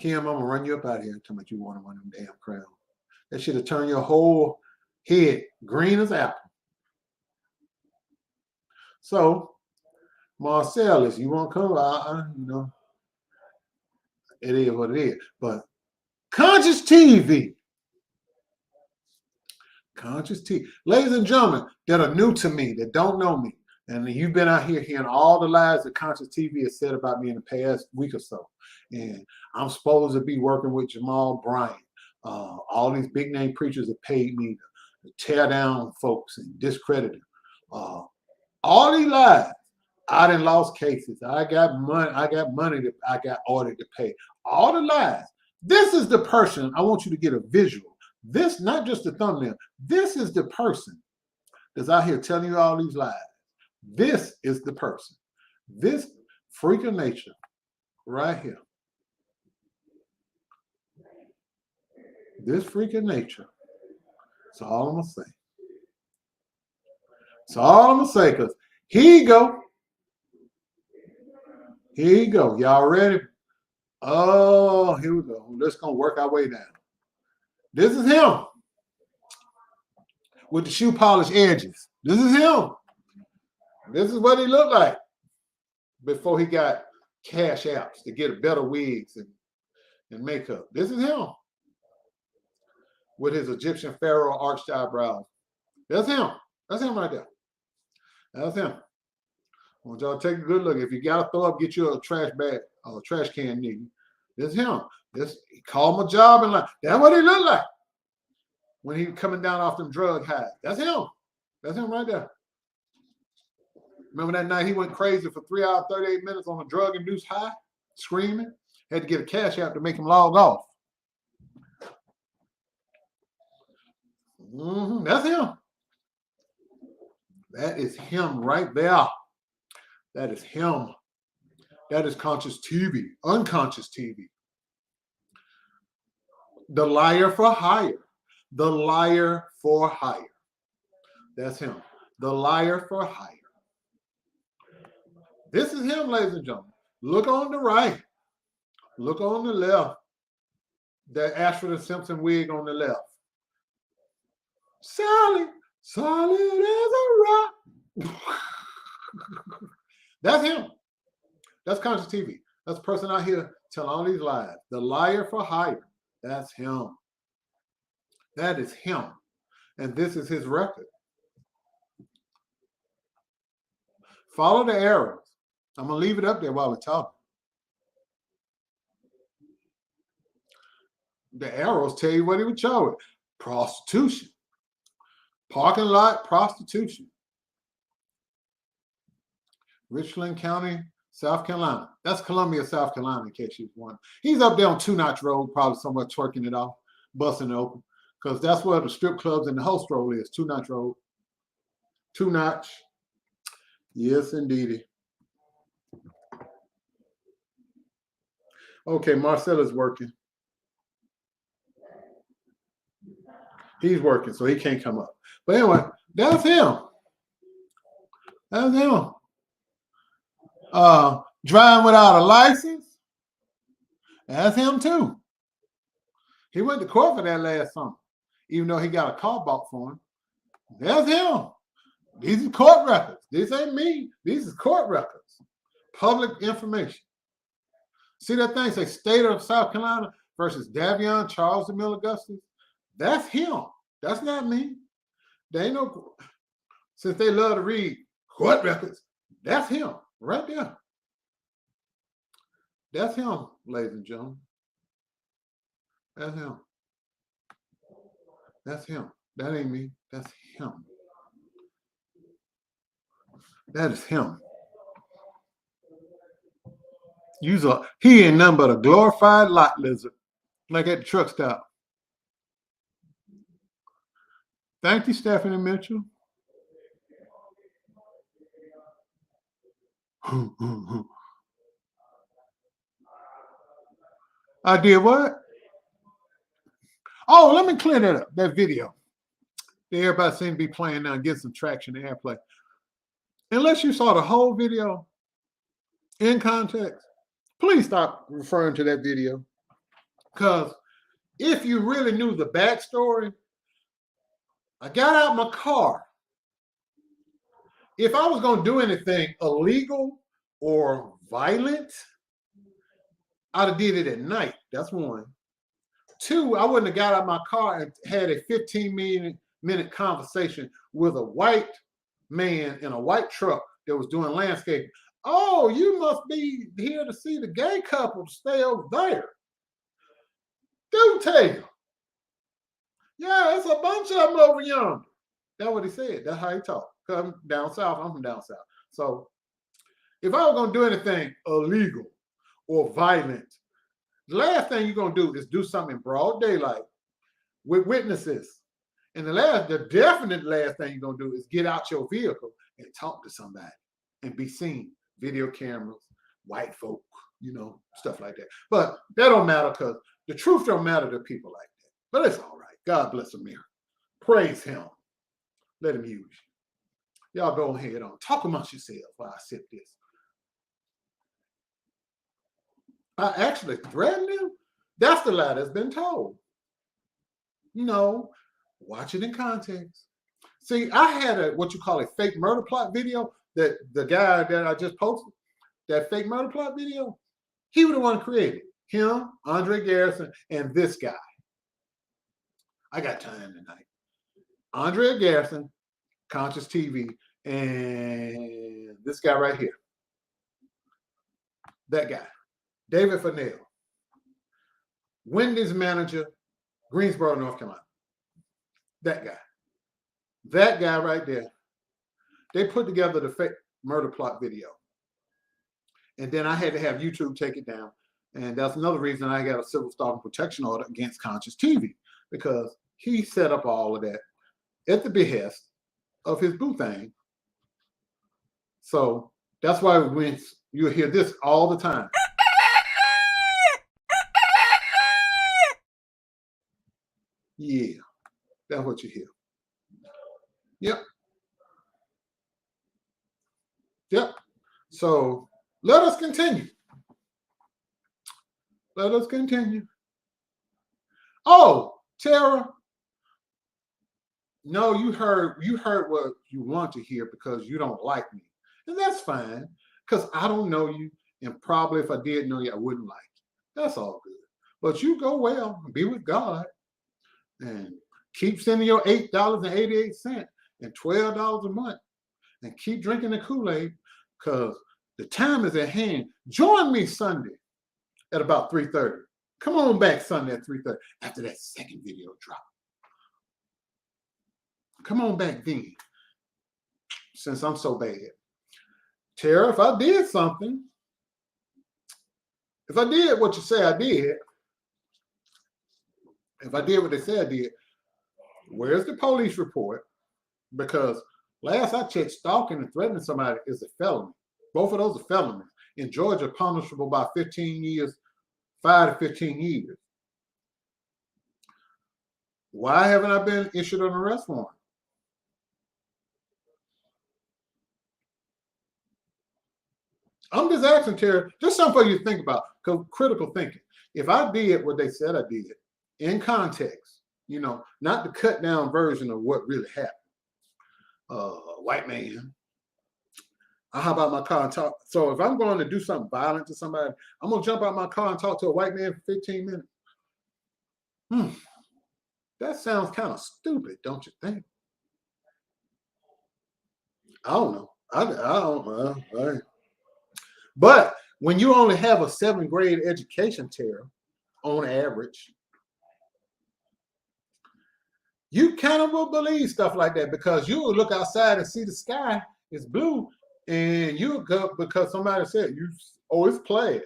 Kim, I'm gonna run you up out of here and tell me you want one of them damn crowns. That should have turned your whole head green as apple. So, Marcellus, you want to come? You know, it is what it is. But Conscious TV. Conscious TV. Ladies and gentlemen that are new to me, that don't know me, and you've been out here hearing all the lies that Conscious TV has said about me in the past week or so. And I'm supposed to be working with Jamal Bryant. All these big name preachers have paid me to tear down folks and discredit them. All these lies. I done lost cases. I got money that I got ordered to pay. All the lies. This is the person. I want you to get a visual. This, not just the thumbnail. This is the person that's out here telling you all these lies. This is the person. This freak of nature right here. This freak of nature. That's all I'm going to say. That's all I'm going to say, because here you go. Here you go. Y'all ready? Oh, here we go. Let's going to work our way down. This is him with the shoe polish edges. This is him. This is what he looked like before he got cash apps to get better wigs and makeup. This is him with his Egyptian pharaoh arched eyebrows. That's him. That's him right there. That's him. I want y'all to take a good look. If you got to throw up, get you a trash bag or a trash can, nigga. This is him. He called my job and like, that's what he looked like when he was coming down off them drug highs. That's him. That's him right there. Remember that night he went crazy for 3 hours, 38 minutes on a drug-induced high, screaming? Had to get a cash app to make him log off. That's him. That is him right there. That is him. That is Conscious TV, unconscious TV. The liar for hire. The liar for hire. That's him. The liar for hire. This is him, ladies and gentlemen. Look on the right. Look on the left. That Ashford and Simpson wig on the left. Solid as a rock. That's him. That's Conscious TV. That's the person out here telling all these lies. The liar for hire. That's him. That is him. And this is his record. Follow the arrows. I'm going to leave it up there while we're talking. The arrows tell you what he would show it. Prostitution. Parking lot prostitution. Richland County, South Carolina. That's Columbia, South Carolina, in case you was wondering. He's up there on Two Notch Road, probably somewhere twerking it off, busting it open. Because that's where the strip clubs and the host roll is, Two Notch Road. Two Notch. Yes, indeedy. Okay, Marcella's working. He's working, so he can't come up. But anyway, that's him. That's him. Driving without a license. That's him too. He went to court for that last summer, even though he got a car bought for him. That's him. These are court records. This ain't me. These is court records. Public information. See that thing say State of South Carolina versus Davion Charles DeMille Augustus? That's him. That's not me. They ain't no, since they love to read court records, that's him right there. That's him, ladies and gentlemen. That's him. That's him. That ain't me. That's him. That is him. He ain't nothing but a glorified lot lizard, like at the truck stop. Thank you, Stephanie Mitchell. I did what? Oh, let me clear that up, that video. Everybody seems to be playing now and get some traction in airplay. Unless you saw the whole video in context, please stop referring to that video. Because if you really knew the backstory, I got out my car. If I was going to do anything illegal or violent, I'd have did it at night. That's one. Two, I wouldn't have got out my car and had a 15-minute conversation with a white man in a white truck that was doing landscaping. Oh, you must be here to see the gay couple stay over there. Do tell. Yeah, it's a bunch of them over yonder. That's what he said. That's how he talked. Come down south. I'm from down south. So if I was going to do anything illegal or violent, the last thing you're going to do is do something in broad daylight with witnesses. And the definite last thing you're going to do is get out your vehicle and talk to somebody and be seen. Video cameras, white folk, stuff like that. But that don't matter because the truth don't matter to people like that. But it's all right. God bless America. Praise him. Let him use you. Y'all go ahead on. Talk amongst yourselves while I sip this. I actually threatened him. That's the lie that's been told. Watch it in context. See, I had what you call a fake murder plot video that the guy that I just posted, that fake murder plot video, he was the one created. Him, Andre Garrison, and this guy. I got time tonight. Andre Garrison, Conscious TV, and this guy right here. That guy. David Fennell. Wendy's manager, Greensboro, North Carolina. That guy. That guy right there. They put together the fake murder plot video. And then I had to have YouTube take it down. And that's another reason I got a civil stalking protection order against Conscious TV, because he set up all of that at the behest of his boo thing. So that's why when you hear this all the time. Yeah, that's what you hear. Yep. Yep. So let us continue. Let us continue. Oh, Tara. No, you heard what you want to hear because you don't like me. And that's fine. Because I don't know you. And probably if I did know you, I wouldn't like you. That's all good. But you go well and be with God. And keep sending your $8.88 and $12 a month. And keep drinking the Kool-Aid because the time is at hand. Join me Sunday at about 3:30. Come on back Sunday at 3:30 after that second video drop. Come on back then, since I'm so bad. Tara, if I did something, if I did what you say I did, if I did what they said I did, where's the police report? Because last I checked, stalking and threatening somebody is a felony. Both of those are felonies. In Georgia, punishable by 15 years, 5 to 15 years. Why haven't I been issued an arrest warrant? I'm just asking, Terry, just something for you to think about, critical thinking. If I did what they said I did, in context, not the cut down version of what really happened. White man. I hop out my car and talk. So if I'm going to do something violent to somebody, I'm going to jump out my car and talk to a white man for 15 minutes. That sounds kind of stupid, don't you think? I don't know. I don't know. But when you only have a 7th grade education, Tara, on average, you kind of will believe stuff like that because you will look outside and see the sky is blue, and you go because somebody said it's plaid,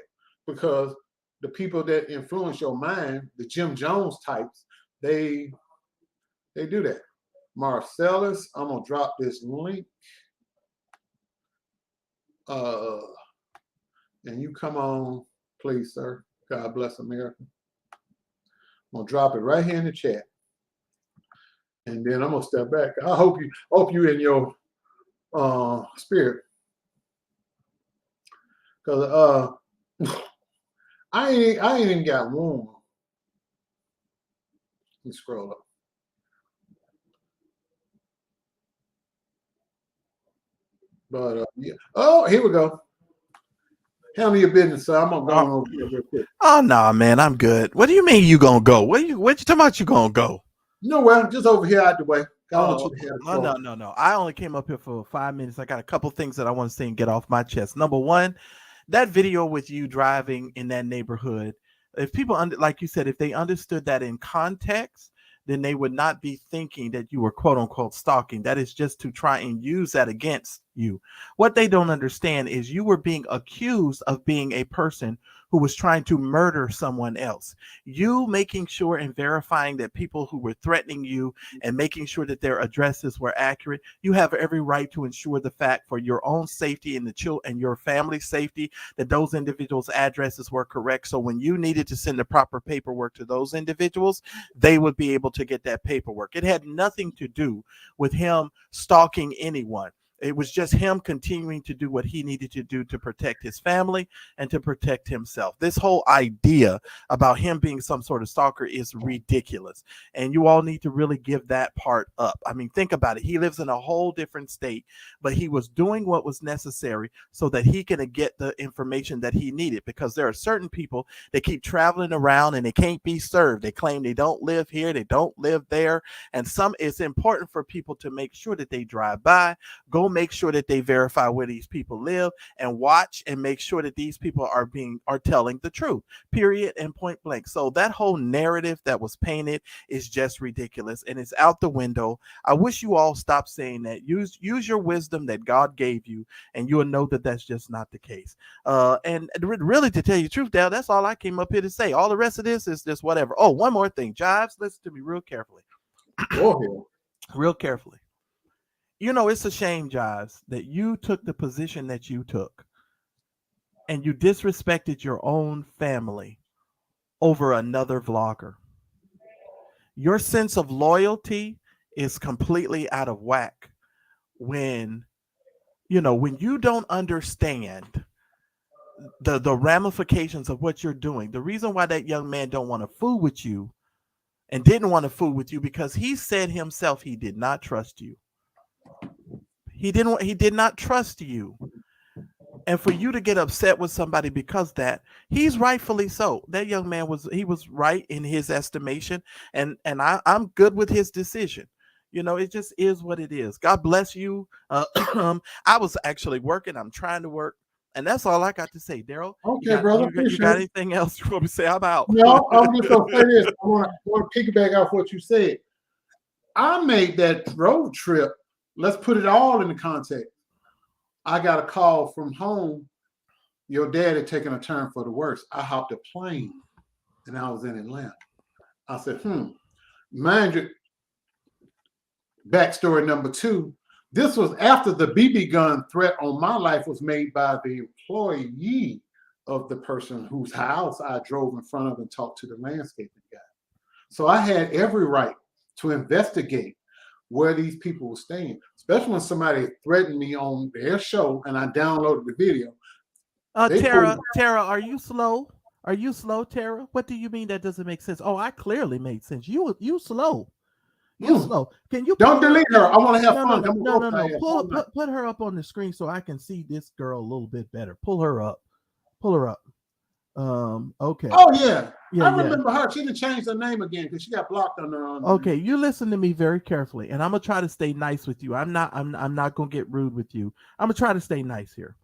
because the people that influence your mind, the Jim Jones types, they do that. Marcellus, I'm gonna drop this link. And you come on, please, sir. God bless America. I'm gonna drop it right here in the chat, and then I'm gonna step back. I hope you in your spirit, because I ain't even got warm. Let me scroll up. But yeah. Oh, here we go. Handle your business, sir. I'm gonna go on over here real quick. Oh no, man, I'm good. What do you mean you gonna go? What you talking about? You gonna go? Nowhere, just over here out the way. No. I only came up here for 5 minutes. I got a couple things that I want to say and get off my chest. Number one, that video with you driving in that neighborhood. If people like you said, if they understood that in context, then they would not be thinking that you were quote unquote stalking. That is just to try and use that against you. What they don't understand is you were being accused of being a person who was trying to murder someone else. You making sure and verifying that people who were threatening you and making sure that their addresses were accurate, you have every right to ensure the fact for your own safety and and your family's safety that those individuals' addresses were correct. So when you needed to send the proper paperwork to those individuals, they would be able to get that paperwork. It had nothing to do with him stalking anyone. It was just him continuing to do what he needed to do to protect his family and to protect himself. This whole idea about him being some sort of stalker is ridiculous. And you all need to really give that part up. I mean, think about it. He lives in a whole different state, but he was doing what was necessary so that he can get the information that he needed, because there are certain people that keep traveling around and they can't be served. They claim they don't live here, they don't live there. And it's important for people to make sure that they drive by, go make sure that they verify where these people live, and watch and make sure that these people are telling the truth, period and point blank. So that whole narrative that was painted is just ridiculous and it's out the window. I wish you all stopped saying that. Use your wisdom that God gave you, and you'll know that that's just not the case. And really, to tell you the truth, Dale, that's all I came up here to say. All the rest of this is just whatever. Oh, one more thing, Jives, listen to me real carefully. Real carefully. It's a shame, Jives, that you took the position that you took and you disrespected your own family over another vlogger. Your sense of loyalty is completely out of whack when when you don't understand the ramifications of what you're doing. The reason why that young man don't want to fool with you and didn't want to fool with you because he said himself he did not trust you. He did not trust you. And for you to get upset with somebody because that, he's rightfully so. That young man was right in his estimation, and I'm good with his decision. It just is what it is. God bless you. I was actually working. I'm trying to work. And that's all I got to say, Darryl. Okay, brother. You got anything else you want me to say? I'm out. No, I'm just going to say this. I want to piggyback off what you said. I made that road trip. Let's put it all in the context. I got a call from home. Your dad had taken a turn for the worse. I hopped a plane, and I was in Atlanta. I said, mind you, backstory number 2, this was after the BB gun threat on my life was made by the employee of the person whose house I drove in front of and talked to the landscaping guy. So I had every right to investigate where these people were staying, especially when somebody threatened me on their show and I downloaded the video. Tara, are you slow? Are you slow, Tara? What do you mean that doesn't make sense? Oh, I clearly made sense. You slow. You slow. Can you don't delete her? I want to have fun. No. Put her up on the screen so I can see this girl a little bit better. Pull her up. Okay. Oh yeah. I remember her. She didn't change her name again because she got blocked on her own. Okay, you listen to me very carefully, and I'm gonna try to stay nice with you. I'm not gonna get rude with you. I'm gonna try to stay nice here.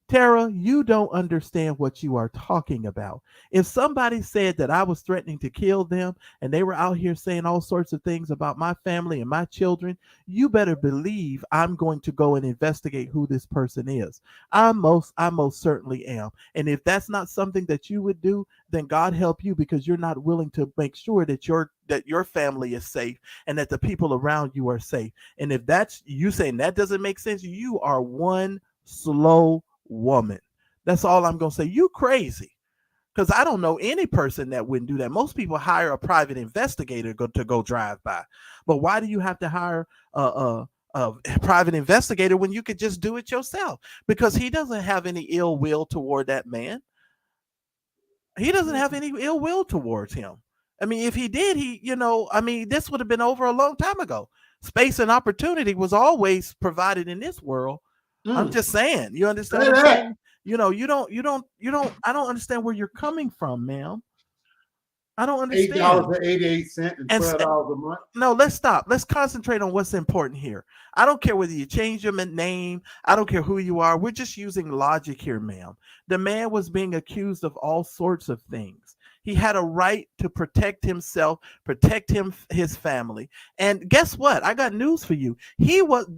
Tara, you don't understand what you are talking about. If somebody said that I was threatening to kill them and they were out here saying all sorts of things about my family and my children, you better believe I'm going to go and investigate who this person is. I most certainly am. And if that's not something that you would do, then God help you, because you're not willing to make sure that your family is safe and that the people around you are safe. And if that's you saying that doesn't make sense, you are one slow woman. That's all I'm gonna say. You crazy, because I don't know any person that wouldn't do that. Most people hire a private investigator to go drive by, but why do you have to hire a private investigator when you could just do it yourself? Because he doesn't have any ill will toward that man. He doesn't have any ill will towards him. I mean, if he did, this would have been over a long time ago. Space and opportunity was always provided in this world. I'm just saying, you understand what I'm saying? You don't, I don't understand where you're coming from, ma'am. I don't understand. $8.88 and $12 a month. No, let's stop. Let's concentrate on what's important here. I don't care whether you change your name. I don't care who you are. We're just using logic here, ma'am. The man was being accused of all sorts of things. He had a right to protect himself, protect his family. And guess what? I got news for you. He wasn't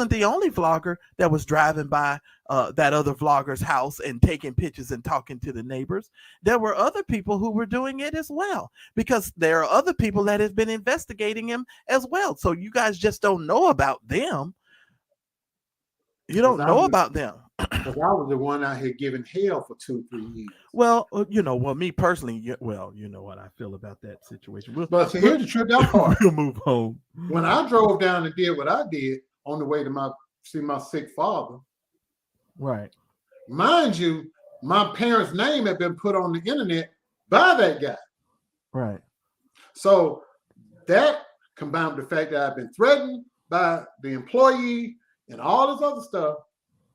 the only vlogger that was driving by that other vlogger's house and taking pictures and talking to the neighbors. There were other people who were doing it as well, because there are other people that have been investigating him as well. So you guys just don't know about them. You don't know about them. Because I was the one out here giving hell for 2-3 years. Well, me personally, well, you know what I feel about that situation. But here's the trick out part. We'll move home. When I drove down and did what I did on the way to see my sick father. Right. Mind you, my parents' name had been put on the internet by that guy. Right. So that combined with the fact that I've been threatened by the employee and all this other stuff,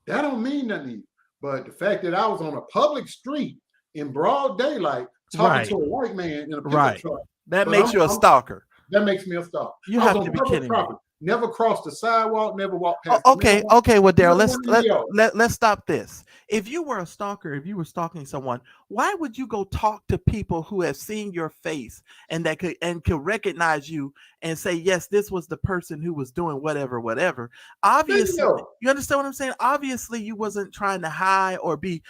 that don't mean nothing to you. But the fact that I was on a public street in broad daylight talking to a white man in a pickup truck. That makes you a stalker. That makes me a stalker. You have to be kidding me. Never crossed the sidewalk, never walked past. Okay, well, Darryl, let's stop this. If you were a stalker, if you were stalking someone, why would you go talk to people who have seen your face and that could recognize you and say, yes, this was the person who was doing whatever. Obviously, you understand what I'm saying? Obviously, you wasn't trying to hide or be,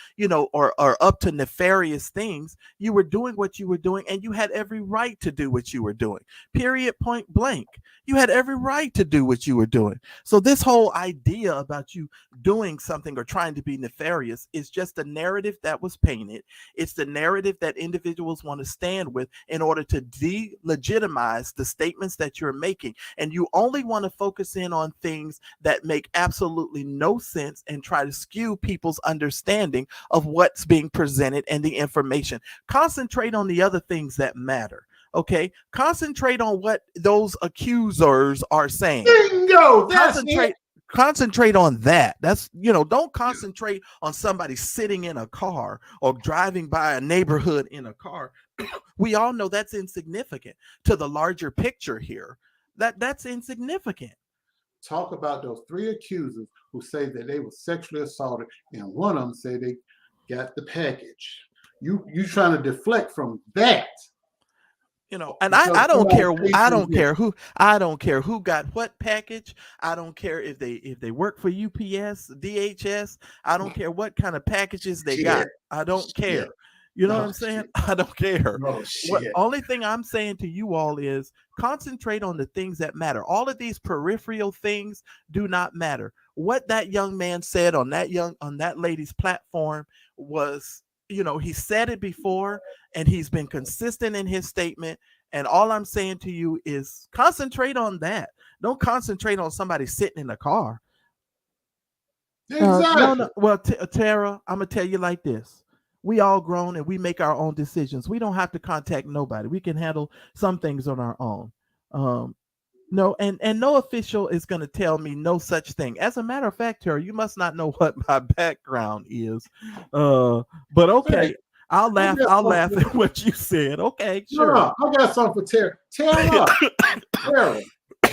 or up to nefarious things. You were doing what you were doing, and you had every right to do what you were doing. Period. Point blank. You had every right to do what you were doing. So this whole idea about you doing something or trying to be nefarious is just a narrative that was painted. It's the narrative that individuals want to stand with in order to delegitimize the statements that you're making. And you only want to focus in on things that make absolutely no sense and try to skew people's understanding of what's being presented and the information. Concentrate on the other things that matter. Okay, concentrate on what those accusers are saying. Bingo! That's Concentrate on that. That's, don't concentrate on somebody sitting in a car or driving by a neighborhood in a car. We all know that's insignificant to the larger picture here. That's insignificant. Talk about those 3 accusers who say that they were sexually assaulted, and one of them said they got the package. You trying to deflect from that. And I don't care. I don't care who got what package. I don't care if they work for UPS, DHS. I don't care what kind of packages they got. I don't care. You know what I'm saying? I don't care. Only thing I'm saying to you all is concentrate on the things that matter. All of these peripheral things do not matter. What that young man said on that lady's platform was, he said it before, and he's been consistent in his statement. And all I'm saying to you is concentrate on that. Don't concentrate on somebody sitting in the car. Exactly. No. Well, Tara, I'm gonna tell you like this. We all grown and we make our own decisions. We don't have to contact nobody. We can handle some things on our own. No, and no official is going to tell me no such thing. As a matter of fact, Tara, you must not know what my background is. But okay, I'll laugh at what you said. Okay, sure. No, I got something for Tara. Tara,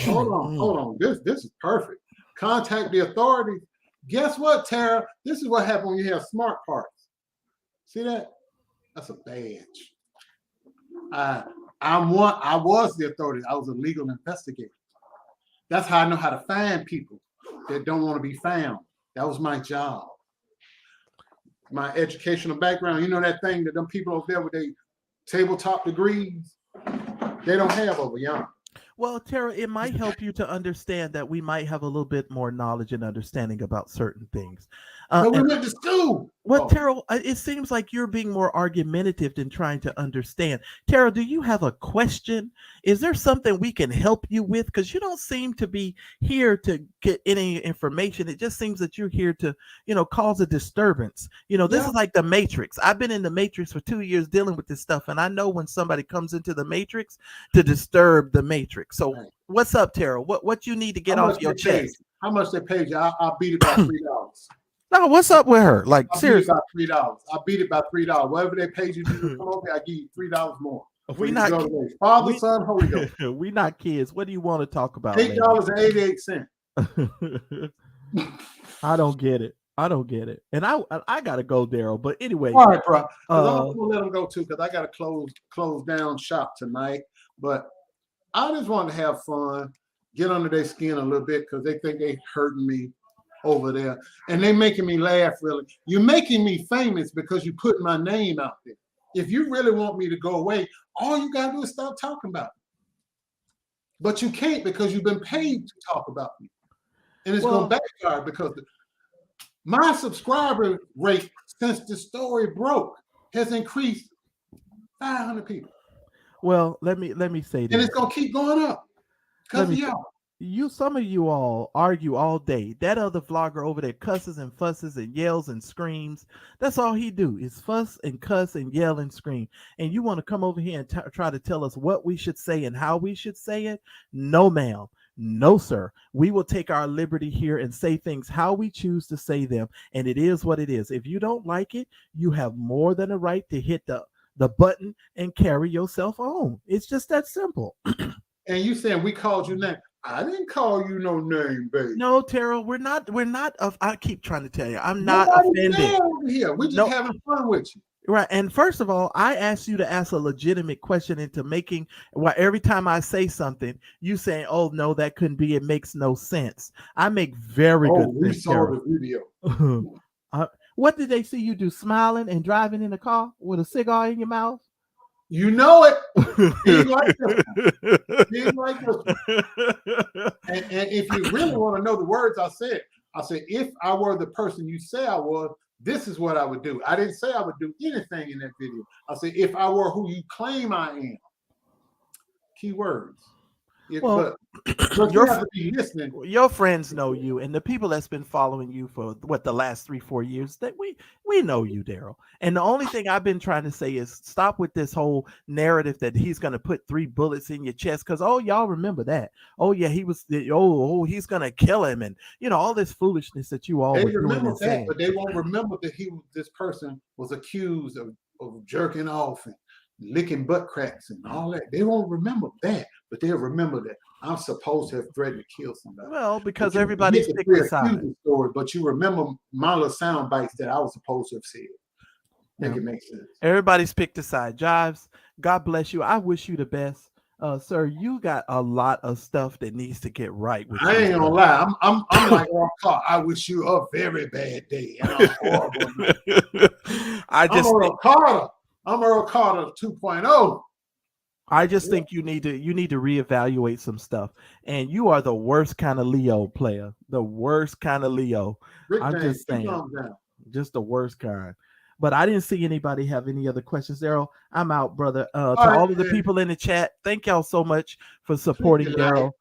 hold on. This is perfect. Contact the authorities. Guess what, Tara? This is what happens when you have smart parts. See that? That's a badge. I was the authority. I was a legal investigator. That's how I know how to find people that don't want to be found. That was my job. My educational background, that thing that them people over there with their tabletop degrees, they don't have over yonder. Well, Tara, it might help you to understand that we might have a little bit more knowledge and understanding about certain things. But we went to school. Well, Tara, it seems like you're being more argumentative than trying to understand. Tara, do you have a question? Is there something we can help you with? Because you don't seem to be here to get any information. It just seems that you're here to, cause a disturbance. This is like the Matrix. I've been in the Matrix for 2 years dealing with this stuff, and I know when somebody comes into the Matrix to disturb the Matrix. So what's up, Tara? What you need to get off your chest? How much they paid you? I'll beat it by $3. No, what's up with her? Like, seriously, $3. I'll beat it by $3. Whatever they paid you to come over, I give you $3 more. We not Father, Son, Holy Ghost. We not kids. What do you want to talk about? $8.88. I don't get it. And I gotta go, Darryl. But anyway, all right, bro. I'm gonna let them go too because I gotta close down shop tonight. But I just want to have fun, get under their skin a little bit because they think they hurting me over there, and they making me laugh. Really, you're making me famous because you put my name out there. If you really want me to go away, all you gotta do is stop talking about me. But you can't because you've been paid to talk about me, and it's going to backfire because my subscriber rate since the story broke has increased 500 people. Well, let me say this, and it's going to keep going up because of y'all. Some of you all argue all day. That other vlogger over there cusses and fusses and yells and screams. That's all he do is fuss and cuss and yell and scream. And you want to come over here and try to tell us what we should say and how we should say it? No, ma'am. No, sir. We will take our liberty here and say things how we choose to say them. And it is what it is. If you don't like it, you have more than a right to hit the button and carry yourself on. It's just that simple. And you saying we called you name. I didn't call you no name, baby. No, Terrell, we're not I keep trying to tell you, I'm not offended. Over here. We're just having fun with you. Right. And first of all, I asked you to ask a legitimate question into making every time I say something, you saying, oh no, that couldn't be, it makes no sense. I make very good we sense. Saw the video. What did they see you do? Smiling and driving in a car with a cigar in your mouth? You know it. He ain't like this one. He ain't like this one. And if you really want to know the words I said, if I were the person you say I was, this is what I would do. I didn't say I would do anything in that video. I said, if I were who you claim I am. Keywords. Well, but you have to be listening. Your friends know you, and the people that's been following you for the last 3-4 years, that we know you, Darryl. And the only thing I've been trying to say is stop with this whole narrative that he's gonna put 3 bullets in your chest, because y'all remember that. Oh yeah, he's gonna kill him, and all this foolishness that you all were doing and saying. But they won't remember that this person was accused of jerking off and licking butt cracks and all that. They won't remember that, but they'll remember that I'm supposed to have threatened to kill somebody. Well, because everybody's picked a side. Story, but you remember my little sound bites that I was supposed to have said. I think it makes sense. Everybody's picked a side. Jives, God bless you. I wish you the best. Sir, you got a lot of stuff that needs to get right with you. I ain't gonna lie. I'm like Earl Carter. I wish you a very bad day. And I'm horrible. I'm Earl Carter 2.0. I just think you need to reevaluate some stuff. And you are the worst kind of Leo player. The worst kind of Leo. I'm just saying. Just the worst kind. But I didn't see anybody have any other questions. Darryl, I'm out, brother. To all of the people in the chat, thank y'all so much for supporting Darryl.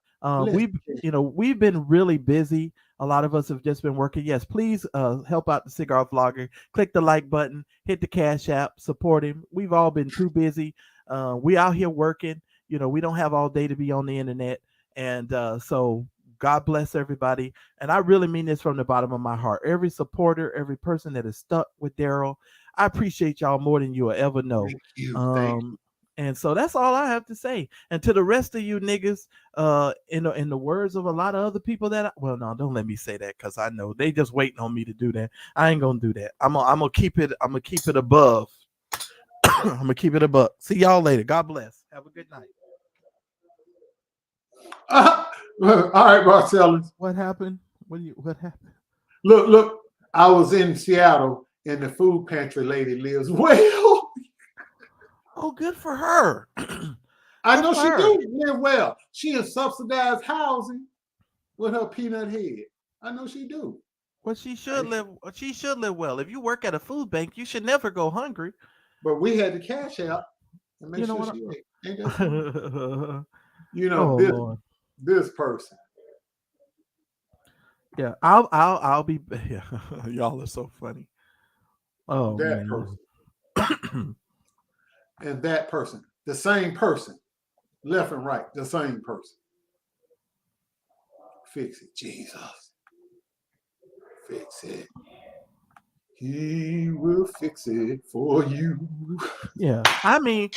We've been really busy. A lot of us have just been working. Yes, please help out the Cigar Vlogger. Click the like button, hit the Cash App, support him. We've all been too busy. We out here working. We don't have all day to be on the internet. And so God bless everybody. And I really mean this from the bottom of my heart. Every supporter, every person that is stuck with Darryl, I appreciate y'all more than you will ever know. Thank you. And so that's all I have to say. And to the rest of you niggas, in the words of a lot of other people no, don't let me say that, because I know they just waiting on me to do that. I ain't gonna do that. I'm gonna keep it above. I'm gonna keep it above. See y'all later. God bless. Have a good night. All right, Marcellus. What happened? What happened? Look, I was in Seattle and the food pantry lady lives well. Oh, good for her. I know she do live well. She in subsidized housing with her peanut head. I know she do. Well, she should live. She should live well. If you work at a food bank, you should never go hungry. But we had the cash out and make sure she ate. Ain't that this person. Yeah, I'll be. Yeah, y'all are so funny. Oh, that person. And that person, the same person, left and right, the same person. Fix it, Jesus. Fix it. He will fix it for you. Yeah, I mean,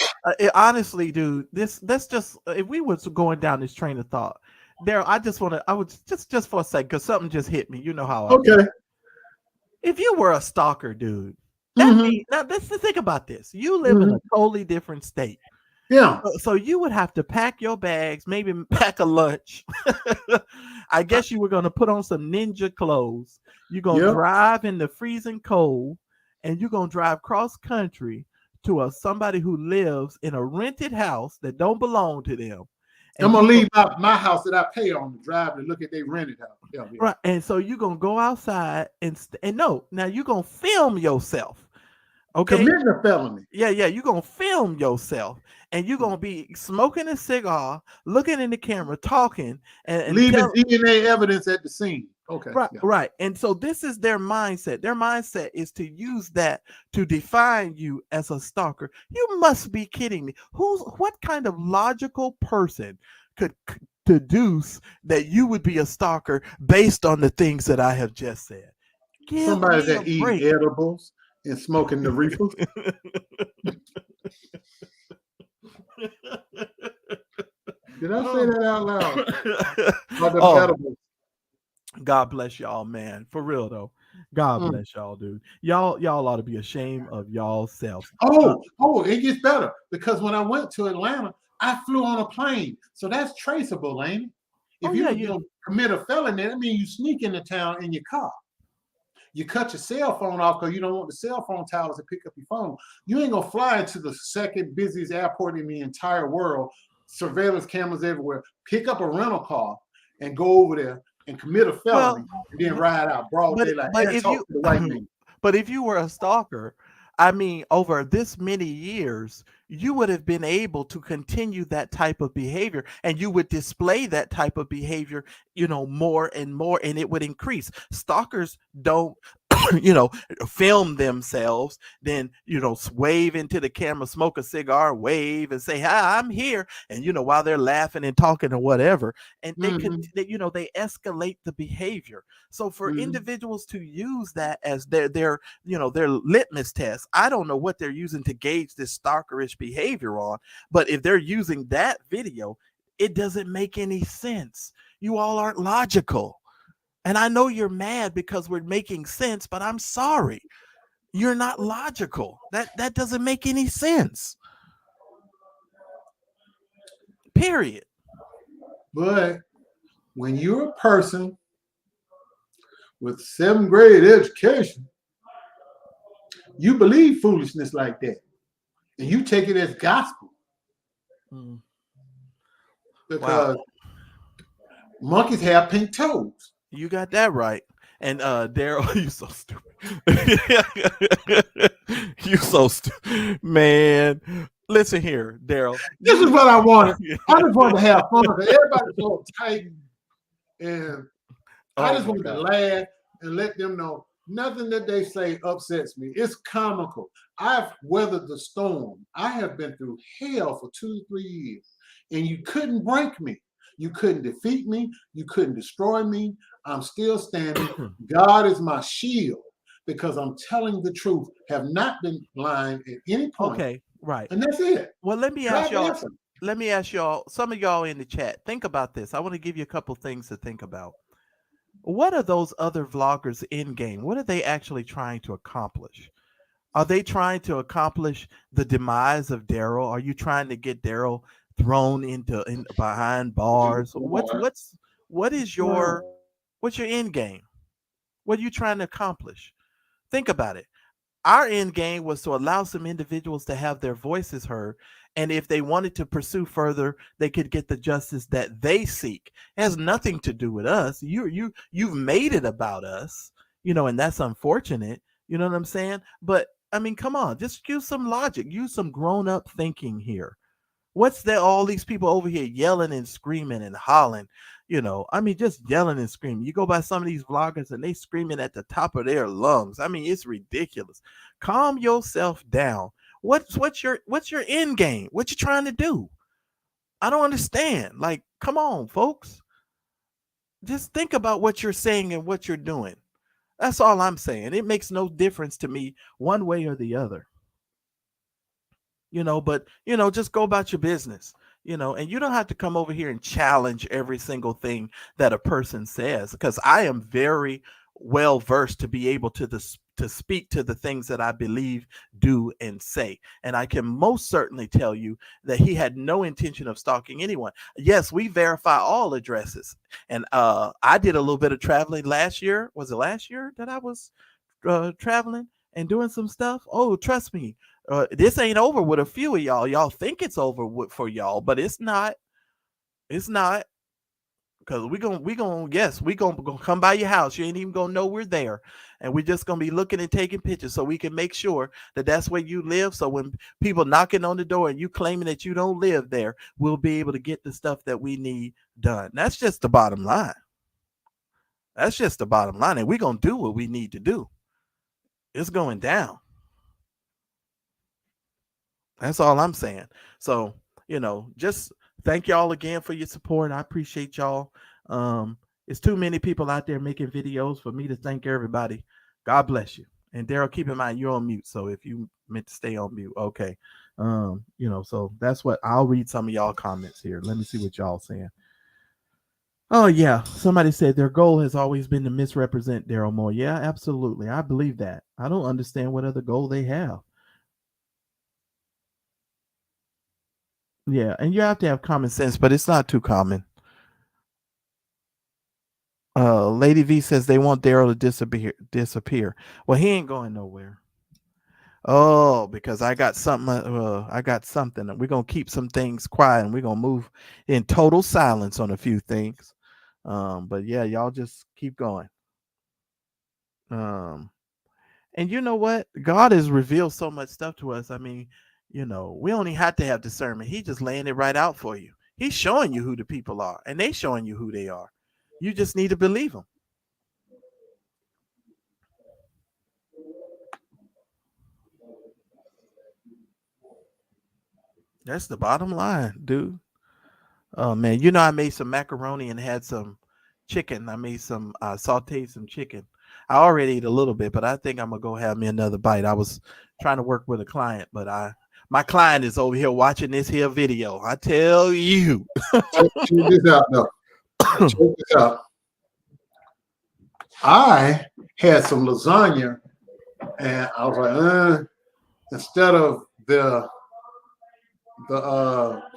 honestly, dude, that's just, if we was going down this train of thought, Darryl, I would just for a second, because something just hit me. You know how I feel. If you were a stalker, dude, that means, now let's think about this. You live in a totally different state. Yeah. So you would have to pack your bags, maybe pack a lunch. I guess you were going to put on some ninja clothes. You're going to drive in the freezing cold, and you're going to drive cross country to somebody who lives in a rented house that don't belong to them. And I'm going to leave my house that I pay on to drive to look at their rented house. Yeah. Right. And so you're going to go outside and now you're going to film yourself. Okay. Committing a felony. Yeah. You're going to film yourself, and you're going to be smoking a cigar, looking in the camera, talking, and leaving DNA evidence at the scene. Okay. Right. And so this is their mindset. Their mindset is to use that to define you as a stalker. You must be kidding me. What kind of logical person could deduce that you would be a stalker based on the things that I have just said? Somebody that eats edibles and smoking the reefers. Did I say that out loud? Edibles. God bless y'all, man. For real though. God bless y'all, dude. Y'all ought to be ashamed of y'all selves. Oh, it gets better, because when I went to Atlanta, I flew on a plane. So that's traceable, ain't it? If you commit a felony, that means you sneak into town in your car. You cut your cell phone off because you don't want the cell phone towers to pick up your phone. You ain't gonna fly into the second busiest airport in the entire world, surveillance cameras everywhere, pick up a rental car and go over there and commit a felony and then ride out broad daylight and talk to the white man. But if you were a stalker, I mean, over this many years, you would have been able to continue that type of behavior, and you would display that type of behavior, more and more, and it would increase. Stalkers don't film themselves, then wave into the camera, smoke a cigar, wave and say, hi, I'm here, and while they're laughing and talking or whatever, and they they escalate the behavior. So for individuals to use that as their litmus test, I don't know what they're using to gauge this stalkerish behavior on, but if they're using that video, it doesn't make any sense. You all aren't logical. And I know you're mad because we're making sense, but I'm sorry. You're not logical. That doesn't make any sense. Period. But when you're a person with 7th grade education, you believe foolishness like that. And you take it as gospel. Because monkeys have pink toes. You got that right. And Darryl, you so stupid. You so stupid, man. Listen here, Darryl. This is what I wanted. I just wanted to have fun. Everybody's so tight, and I just wanted to laugh and let them know nothing that they say upsets me. It's comical. I've weathered the storm. I have been through hell for 2 to 3 years, and you couldn't break me. You couldn't defeat me. You couldn't destroy me. I'm still standing. God is my shield because I'm telling the truth. Have not been lying at any point. Okay, right. And that's it. Well, let me ask y'all, some of y'all in the chat, think about this. I want to give you a couple things to think about. What are those other vloggers in game? What are they actually trying to accomplish? Are they trying to accomplish the demise of Darryl? Are you trying to get Darryl thrown into behind bars? What's your end game? What are you trying to accomplish? Think about it. Our end game was to allow some individuals to have their voices heard, and if they wanted to pursue further, they could get the justice that they seek. It has nothing to do with us. You've made it about us, and that's unfortunate. You know what I'm saying? But I mean, come on, just use some logic, use some grown-up thinking here. What's there? All these people over here yelling and screaming and hollering, I mean, just yelling and screaming. You go by some of these vloggers and they screaming at the top of their lungs. I mean, it's ridiculous. Calm yourself down. What's your end game? What you trying to do? I don't understand. Like, come on, folks. Just think about what you're saying and what you're doing. That's all I'm saying. It makes no difference to me one way or the other. But just go about your business, and you don't have to come over here and challenge every single thing that a person says, because I am very well versed to be able to speak to the things that I believe, do, and say. And I can most certainly tell you that he had no intention of stalking anyone. Yes, we verify all addresses. And I did a little bit of traveling last year. Was it last year that I was traveling and doing some stuff? Oh, trust me. This ain't over with a few of y'all. Y'all think it's over for y'all, but it's not. It's not. Because we gonna come by your house. You ain't even gonna know we're there, and we're just gonna be looking and taking pictures so we can make sure that that's where you live. So when people knocking on the door and you claiming that you don't live there, we'll be able to get the stuff that we need done. That's just the bottom line. That's just the bottom line, and we're gonna do what we need to do. It's going down. That's all I'm saying. So, just thank y'all again for your support. I appreciate y'all. It's too many people out there making videos for me to thank everybody. God bless you. And Darryl, keep in mind you're on mute. So if you meant to stay on mute, okay. So that's what I'll read some of y'all comments here. Let me see what y'all saying. Oh yeah, somebody said their goal has always been to misrepresent Darryl Moore. Yeah, absolutely. I believe that. I don't understand what other goal they have. Yeah, and you have to have common sense, but it's not too common. Lady V says they want Darryl to disappear. Well, he ain't going nowhere. Oh, because I got something. I got something. We're gonna keep some things quiet, and we're gonna move in total silence on a few things. But yeah, y'all just keep going. And you know what? God has revealed so much stuff to us. I mean, we only have to have discernment. He just laying it right out for you. He's showing you who the people are, and they showing you who they are. You just need to believe them. That's the bottom line, dude. Oh man, I made some macaroni and had some chicken. I made some sauteed some chicken. I already ate a little bit, but I think I'm gonna go have me another bite. I was trying to work with a client, but my client is over here watching this here video. I tell you. Check this out, though. Check this out. I had some lasagna, and I was like, instead of the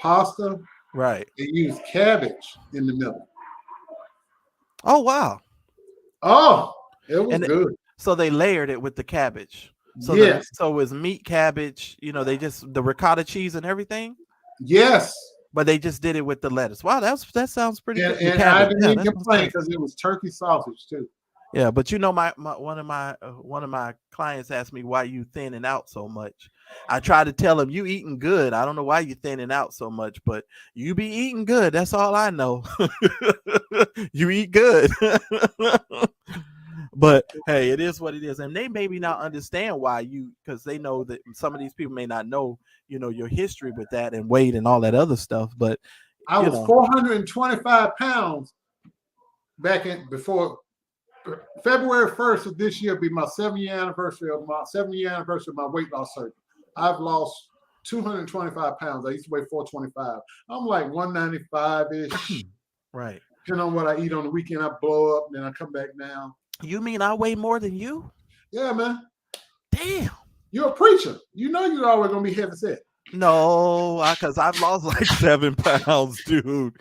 pasta, Right. they used cabbage in the middle. Oh wow. Oh, it was good. So they layered it with the cabbage. So yes. So it was meat, cabbage. They just the ricotta cheese and everything. Yes. But they just did it with the lettuce. Wow, that sounds pretty good. And I didn't even complain because it was turkey sausage too. Yeah, but one of my clients asked me why you thinning out so much. I tried to tell him you eating good. I don't know why you thinning out so much, but you be eating good. That's all I know. You eat good. But hey, it is what it is, and they maybe not understand why because they know that some of these people may not know, your history with that and weight and all that other stuff. But I was 425 pounds before February 1st of this year. Be my 7-year anniversary of my weight loss surgery. I've lost 225 pounds. I used to weigh 425. I'm like 195-ish. Right. Depending on what I eat on the weekend, I blow up and then I come back down. You mean I weigh more than you? Yeah, man. Damn. You're a preacher. You're always gonna be heavy set. No, because I've lost like 7 pounds, dude.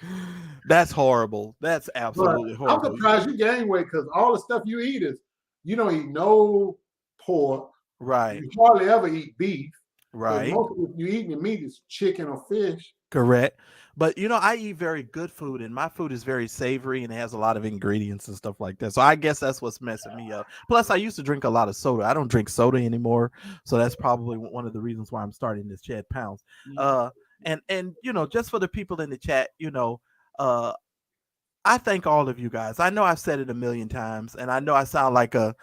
That's horrible. That's absolutely horrible. I'm surprised you gain weight because all the stuff you eat is you don't eat no pork. Right. You hardly ever eat beef. Right. Most of you eat meat is chicken or fish. Correct. But I eat very good food, and my food is very savory and it has a lot of ingredients and stuff like that. So I guess that's what's messing me up. Plus, I used to drink a lot of soda. I don't drink soda anymore, so that's probably one of the reasons why I'm starting this shed pounds. And just for the people in the chat, I thank all of you guys. I know I've said it a million times, and I know I sound like a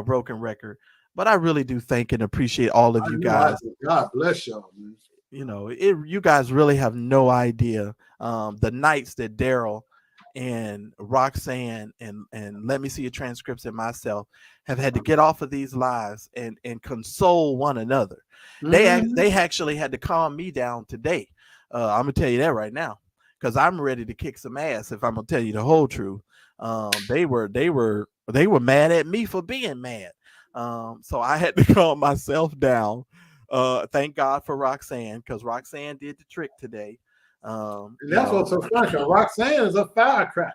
broken record, but I really do thank and appreciate all of you guys. God bless y'all, man. You guys really have no idea the nights that Darryl and Roxanne and Let Me See Your Transcripts and myself have had to get off of these lives and console one another. Mm-hmm. They actually had to calm me down today. I'm gonna tell you that right now, because I'm ready to kick some ass. If I'm gonna tell you the whole truth, they were mad at me for being mad. So I had to calm myself down. Thank God for Roxanne, because Roxanne did the trick today. That's what's so funny. Roxanne is a firecracker.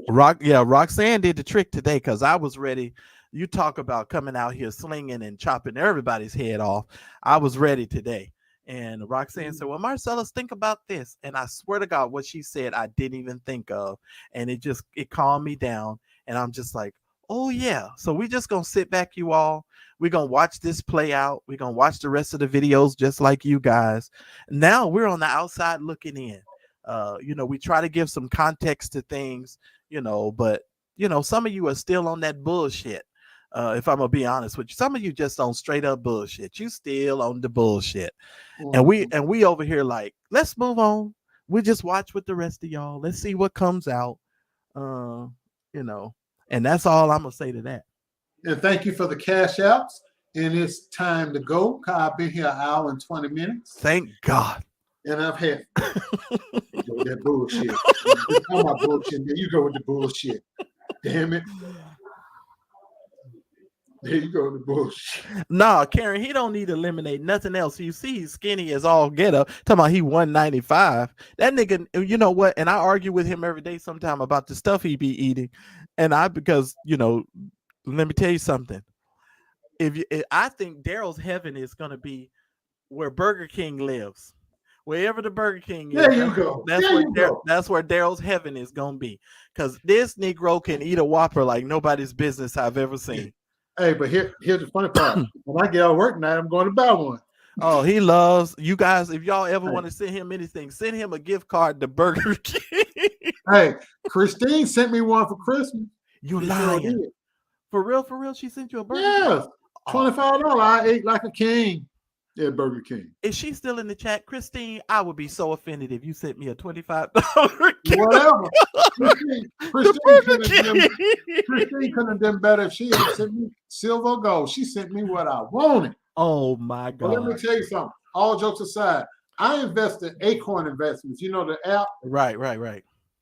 Roxanne did the trick today because I was ready. You talk about coming out here slinging and chopping everybody's head off. I was ready today. And Roxanne said, well, Marcellus, think about this. And I swear to God, what she said, I didn't even think of. And it calmed me down. And I'm just like, oh, yeah. So we're just going to sit back, you all. We're going to watch this play out. We're going to watch the rest of the videos just like you guys. Now we're on the outside looking in. We try to give some context to things, but, some of you are still on that bullshit. If I'm going to be honest with you, some of you just on straight up bullshit. You still on the bullshit. Mm-hmm. And we over here like, let's move on. We just watch with the rest of y'all. Let's see what comes out. And that's all I'm going to say to that. And thank you for the cash outs. And it's time to go. I've been here an hour and 20 minutes. Thank God. And I've had that bullshit. You talk about bullshit, then you go with the bullshit. Damn it. There you go, the bush. No, Karen, he don't need to eliminate nothing else. You see, he's skinny as all get up. Talking about he 195. That nigga, you know what? And I argue with him every day sometime about the stuff he be eating. And because, let me tell you something. I think Daryl's heaven is going to be where Burger King lives. Wherever the Burger King is, there you go. That's where Daryl's heaven is going to be. Because this Negro can eat a Whopper like nobody's business I've ever seen. Hey, but here's the funny part. When I get out of work tonight, I'm going to buy one. Oh, he loves you guys. If y'all ever want to send him anything, send him a gift card to Burger King. Hey, Christine sent me one for Christmas. You lying? For real? She sent you a burger? Yes, $25. I ate like a king at Burger King. Is she still in the chat, Christine? I would be so offended if you sent me a $25. Whatever. Christine couldn't have done better if she had sent me silver or gold. She sent me what I wanted. Oh my God. But let me tell you something. All jokes aside, I invest in Acorn Investments. You know the app? Right.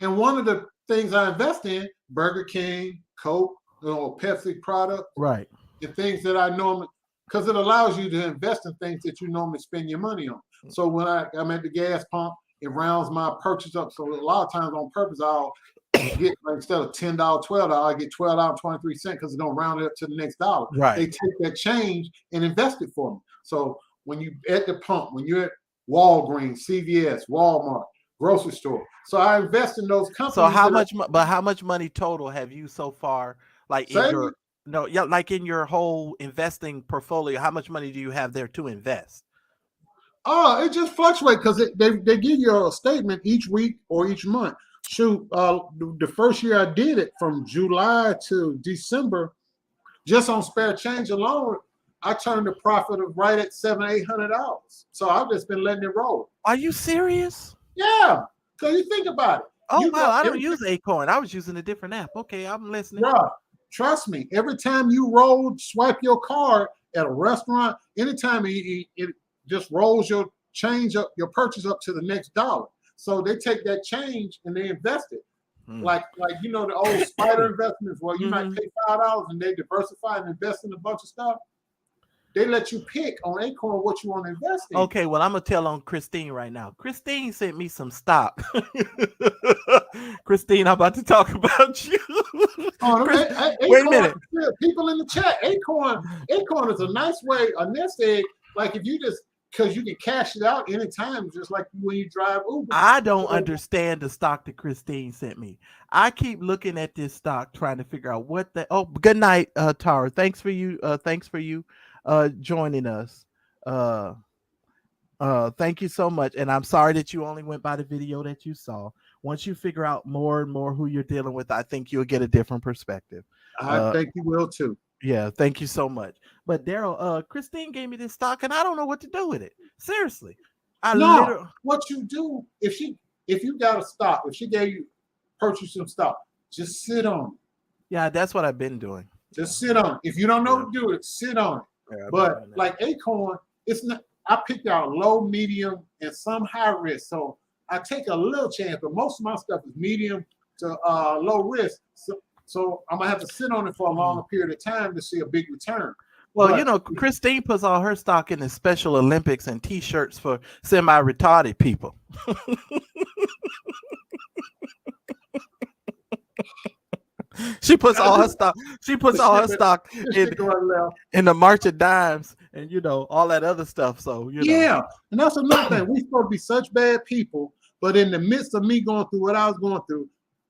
And one of the things I invest in, Burger King, Coke, Pepsi product. Right. The things that I normally, because it allows you to invest in things that you normally spend your money on. So when I'm at the gas pump, it rounds my purchase up. So a lot of times on purpose, I'll get, like, instead of $10, $12, I get $12.23 because it's gonna round it up to the next dollar. Right. They take that change and invest it for me. So when you at the pump, when you're at Walgreens, CVS, Walmart, grocery store, so I invest in those companies. So how much money total have you so far, like in your whole investing portfolio? How much money do you have there to invest? Oh, it just fluctuates because they give you a statement each week or each month. Shoot, the first year I did it from July to December, just on spare change alone, I turned a profit of right at $700-800. So I've just been letting it roll. Are you serious? Yeah, because you think about it. Oh wow, I don't use Acorn. I was using a different app. Okay, I'm listening. Bro, trust me. Every time you swipe your card at a restaurant, anytime it just rolls your change up, your purchase up to the next dollar. So they take that change and they invest it. Like the old spider investments where you might pay $5 and they diversify and invest in a bunch of stuff. They let you pick on Acorn what you want to invest in. Okay, well, I'm going to tell on Christine right now. Christine sent me some stock. Christine, I'm about to talk about you. Wait a minute. People in the chat, Acorn is a nice way, a nest egg. Like if you just, because you can cash it out anytime, just like when you drive Uber. I don't understand the stock that Christine sent me. I keep looking at this stock, trying to figure out what the. Oh, good night, Tara. Thanks for you joining us. Thank you so much. And I'm sorry that you only went by the video that you saw. Once you figure out more and more who you're dealing with, I think you'll get a different perspective. I think you will too. Yeah, thank you so much. But Darryl, Christine gave me this stock and I don't know what to do with it. Seriously. What you do, if you got a stock, if she gave you purchase some stock, just sit on it. Yeah, that's what I've been doing. Just sit on it. If you don't know what to do it, sit on it. Yeah, but like Acorn, it's not. I picked out low, medium, and some high risk. So I take a little chance, but most of my stuff is medium to low risk. So I'm gonna have to sit on it for a longer period of time to see a big return. Well, Christine puts all her stock in the Special Olympics and T-shirts for semi-retarded people. She puts all her stock. She puts all her stock in the March of Dimes and all that other stuff. So yeah, and that's another thing. We supposed to be such bad people, but in the midst of me going through what I was going through,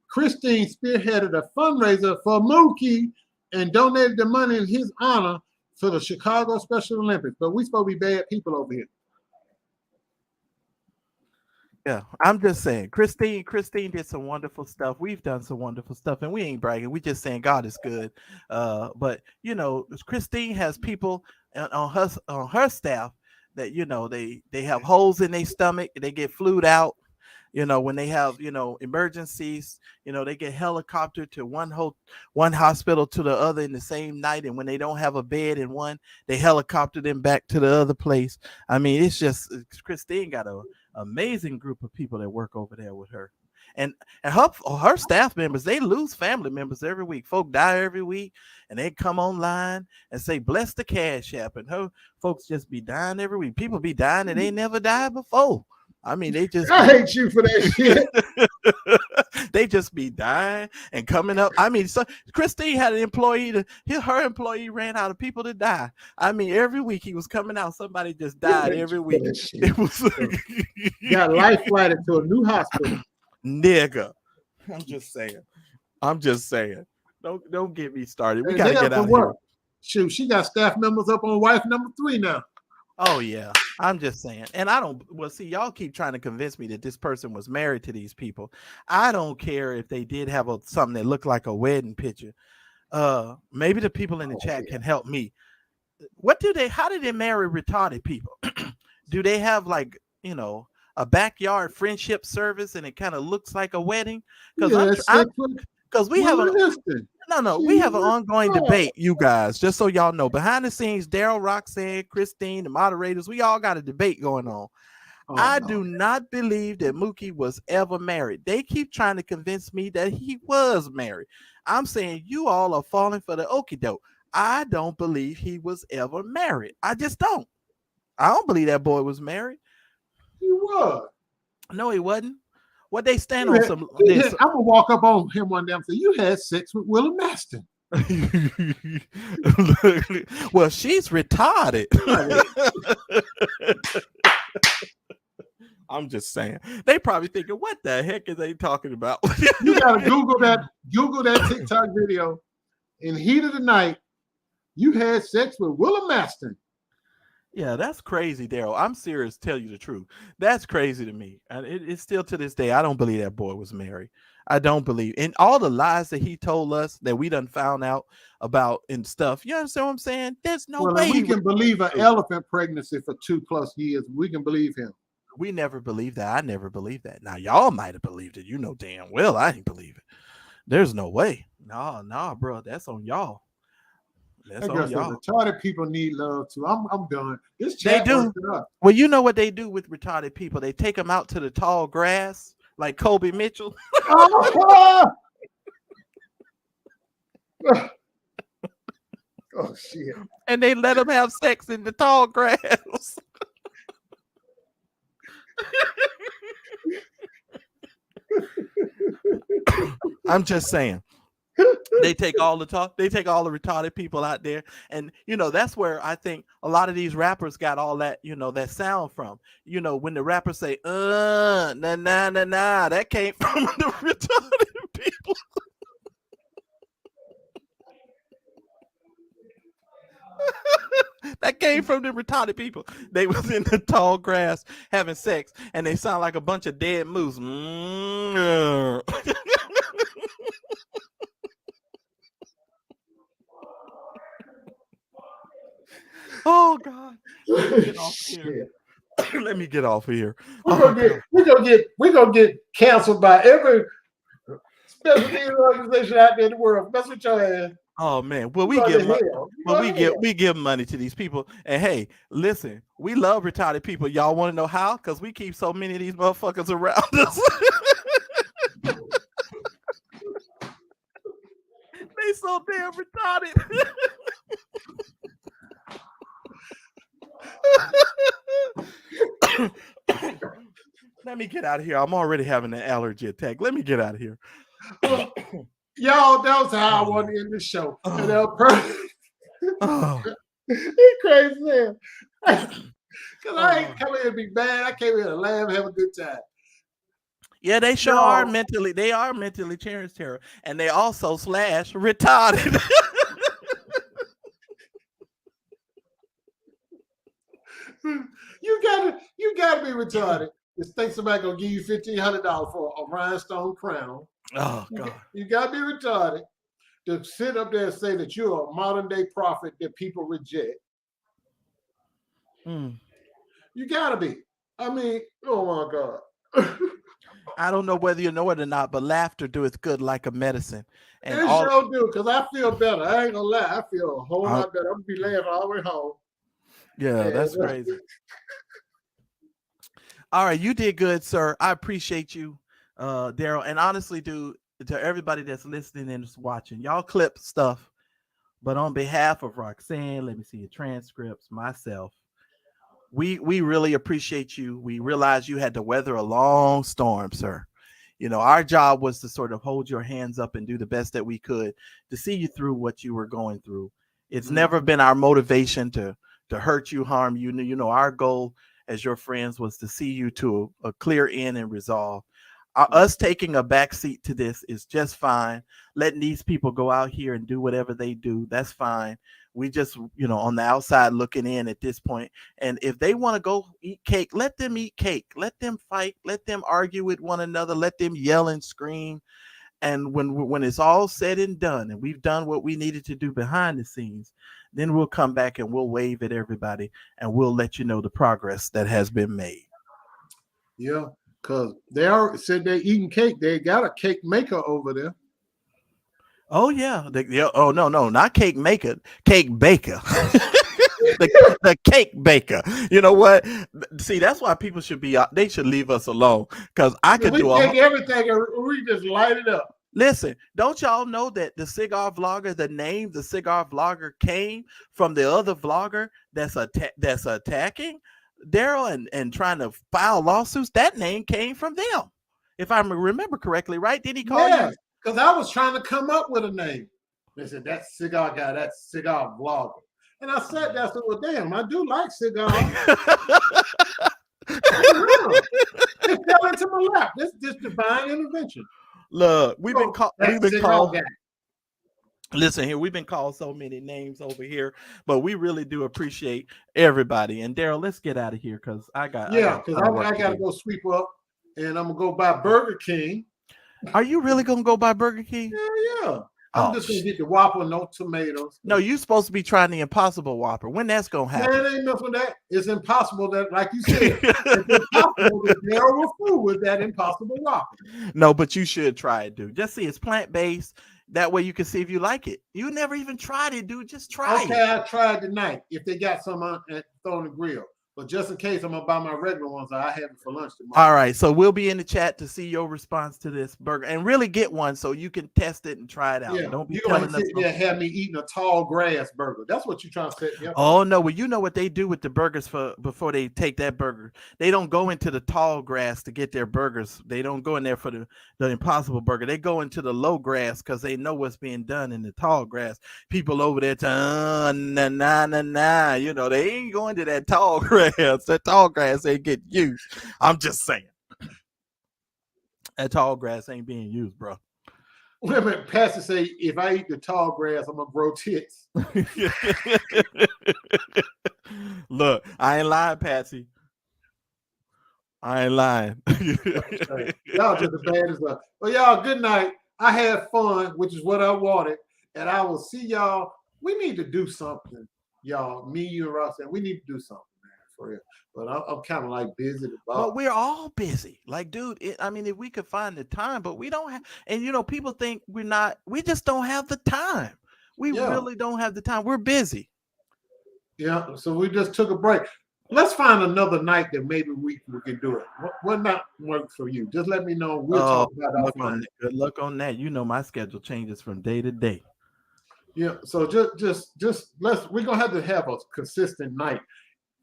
Christine spearheaded a fundraiser for Mookie and donated the money in his honor for the Chicago Special Olympics. But we supposed to be bad people over here. Yeah, I'm just saying, Christine did some wonderful stuff. We've done some wonderful stuff, and we ain't bragging. We just saying God is good. But Christine has people on her staff that they have holes in their stomach. They get flued out. When they have emergencies, they get helicoptered to one hospital to the other in the same night, and when they don't have a bed in one, they helicopter them back to the other place. I mean, it's just Christine got a amazing group of people that work over there with her. And her staff members, they lose family members every week. Folk die every week, and they come online and say, "Bless the Cash App," and her folks just be dying every week. People be dying and they never died before. I mean, they just I hate you for that shit. they just be dying and coming up. I mean, so Christine had an employee her employee ran out of people to die. I mean, every week he was coming out, somebody just died every week. It was got life flighted to a new hospital. Nigga. I'm just saying. Don't get me started. We gotta get out of here. Shoot, she got staff members up on wife number 3 now. Oh yeah, I'm just saying. And I don't, well, see, y'all keep trying to convince me that this person was married to these people. I don't care if they did have something that looked like a wedding picture. Maybe the people in the chat can help me. How do they marry retarded people? Do they have, like, you know, a backyard friendship service and it kind of looks like a wedding? Because we have we have an ongoing debate, you guys, just so y'all know. Behind the scenes, Darryl, Roxanne, Christine, the moderators, we all got a debate going on. I do not believe that Mookie was ever married. They keep trying to convince me that he was married. I'm saying you all are falling for the okie doke. I don't believe he was ever married. I just don't. I don't believe that boy was married. He was. No, he wasn't. What they stand on some. I'm gonna walk up on him one day and say, "You had sex with Willa Maston." Well, she's retarded. I'm just saying. They probably thinking, "What the heck is they talking about?" You gotta Google that TikTok video. In heat of the night, you had sex with Willa Maston. Yeah, that's crazy, Darryl. I'm serious, tell you the truth. That's crazy to me. And it's still to this day, I don't believe that boy was married. I don't believe. And all the lies that he told us that we done found out about and stuff. You understand what I'm saying? There's no way. We can believe an elephant pregnancy for 2+ years. We can believe him. We never believed that. I never believed that. Now, y'all might have believed it. You know damn well I didn't believe it. There's no way. No, bro. That's on y'all. That's on y'all. Retarded people need love too. I'm done. This chat they do. Well, you know what they do with retarded people? They take them out to the tall grass, like Kobe Mitchell. Oh shit! And they let them have sex in the tall grass. I'm just saying. They take all the retarded people out there, and you know that's where I think a lot of these rappers got all that, you know, that sound from. You know, when the rappers say nah, that came from the retarded people. That came from the retarded people. They was in the tall grass having sex, and they sound like a bunch of dead moose. Oh God! Let me get off here. Let me get off here. We're gonna get canceled by every special needs organization out there in the world. That's what y'all have. Oh man! Well, we give money to these people, and hey, listen, we love retarded people. Y'all want to know how? Because we keep so many of these motherfuckers around us. They so damn retarded. Let me get out of here. I'm already having an allergy attack. Let me get out of here. Y'all, that was how I wanted to end this show. It's crazy, man. Because I ain't come here to be bad. I came here to laugh and have a good time. Yeah, they sure are mentally. They are mentally challenged, Tara, and they also / retarded. You gotta be retarded. Just think somebody gonna give you $1,500 for a rhinestone crown. Oh God! You gotta be retarded to sit up there and say that you're a modern day prophet that people reject. You gotta be. I mean, oh my God. I don't know whether you know it or not, but laughter doeth good like a medicine. And it sure do, because I feel better. I ain't gonna lie. I feel a whole lot better. I'm gonna be laughing all the way home. Yeah, that's crazy. All right, you did good, sir. I appreciate you. Darryl. And honestly, dude, to everybody that's listening and just watching, y'all clip stuff. But on behalf of Roxanne, let me see your transcripts, myself, we really appreciate you. We realize you had to weather a long storm, sir. You know, our job was to sort of hold your hands up and do the best that we could to see you through what you were going through. It's never been our motivation to hurt you, harm you. You know, our goal as your friends was to see you to a clear end and resolve. Us taking a back seat to this is just fine. Letting these people go out here and do whatever they do, that's fine. We just, you know, on the outside looking in at this point. And if they want to go eat cake, let them eat cake. Let them fight. Let them argue with one another. Let them yell and scream. And when it's all said and done, and we've done what we needed to do behind the scenes, then we'll come back and we'll wave at everybody and we'll let you know the progress that has been made. Yeah, because they already said they're eating cake. They got a cake maker over there. Oh yeah. Oh no, not cake maker, cake baker. the cake baker. You know what? See, that's why people should be out. They should leave us alone because I could do take everything and we just light it up. Listen, don't y'all know that the Cigar Vlogger, the name the Cigar Vlogger came from the other vlogger that's attacking Darryl and trying to file lawsuits? That name came from them, if I remember correctly, right? Did he call you? Because I was trying to come up with a name. They said, that's cigar guy, that's Cigar Vlogger. And I said, that's well, damn, I do like cigars. It fell into my lap. This divine intervention. Look, we've been called. Listen here, we've been called so many names over here, but we really do appreciate everybody. And Darryl, let's get out of here because I got to go sweep up, and I'm gonna go buy Burger King. Are you really gonna go buy Burger King? Yeah. I'm just gonna get the Whopper, no tomatoes. No, you're supposed to be trying the Impossible Whopper. When that's gonna happen? Man, ain't nothing that. It's impossible that, like you said, it's impossible that Darryl will fool with that Impossible Whopper. No, but you should try it, dude. Just see it's plant-based. That way you can see if you like it. You never even tried it, dude. Just try it. Okay, I tried tonight. If they got some on the grill. But just in case, I'm gonna buy my regular ones. I have it for lunch tomorrow. All right, so we'll be in the chat to see your response to this burger, and really get one so you can test it and try it out. Yeah. Don't be telling us there have me eating a tall grass burger. That's what you're trying to say. Yep. Oh no, well you know what they do with the burgers before they take that burger. They don't go into the tall grass to get their burgers. They don't go in there for the Impossible Burger. They go into the low grass because they know what's being done in the tall grass. People over there, you know, they ain't going to that tall grass. That tall grass ain't getting used. I'm just saying. That tall grass ain't being used, bro. Wait a minute, Pastor say if I eat the tall grass, I'm gonna grow tits. Look, I ain't lying, Patsy. I ain't lying. Y'all just as bad as us. Well, y'all, good night. I had fun, which is what I wanted, and I will see y'all. We need to do something, y'all. Me, you, and Ross, and we need to do something. For real. But I'm kind of like busy. But we're all busy. Like, dude, I mean, if we could find the time, but we don't have, and you know, people think we just don't have the time. We really don't have the time. We're busy. Yeah. So we just took a break. Let's find another night that maybe we can do it. What not work for you? Just let me know. We'll talk about that. Good luck on that. You know, my schedule changes from day to day. Yeah. So just we're going to have a consistent night.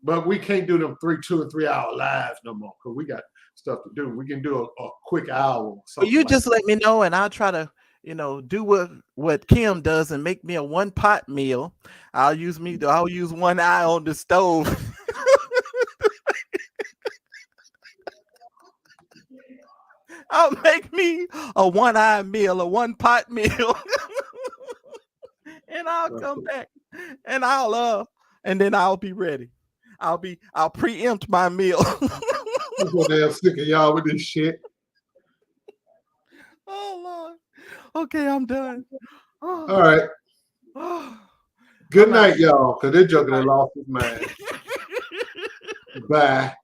But we can't do them 2 and 3 hour lives no more because we got stuff to do. We can do a quick hour. Well, you just let me know, and I'll try to, you know, do what Kim does and make me a 1-pot meal. I'll use 1 eye on the stove. I'll make me a 1-eye meal, a 1-pot meal, and I'll come back, and and then I'll be ready. I'll preempt my meal. I'm so damn sick of y'all with this shit. Oh Lord. Okay, I'm done. All right. Good night, y'all. Cause this joker that lost his mind. Bye.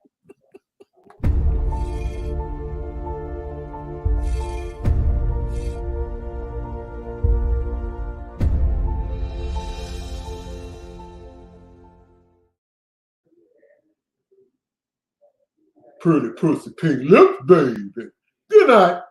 Pretty pussy pink lips, baby. Good night.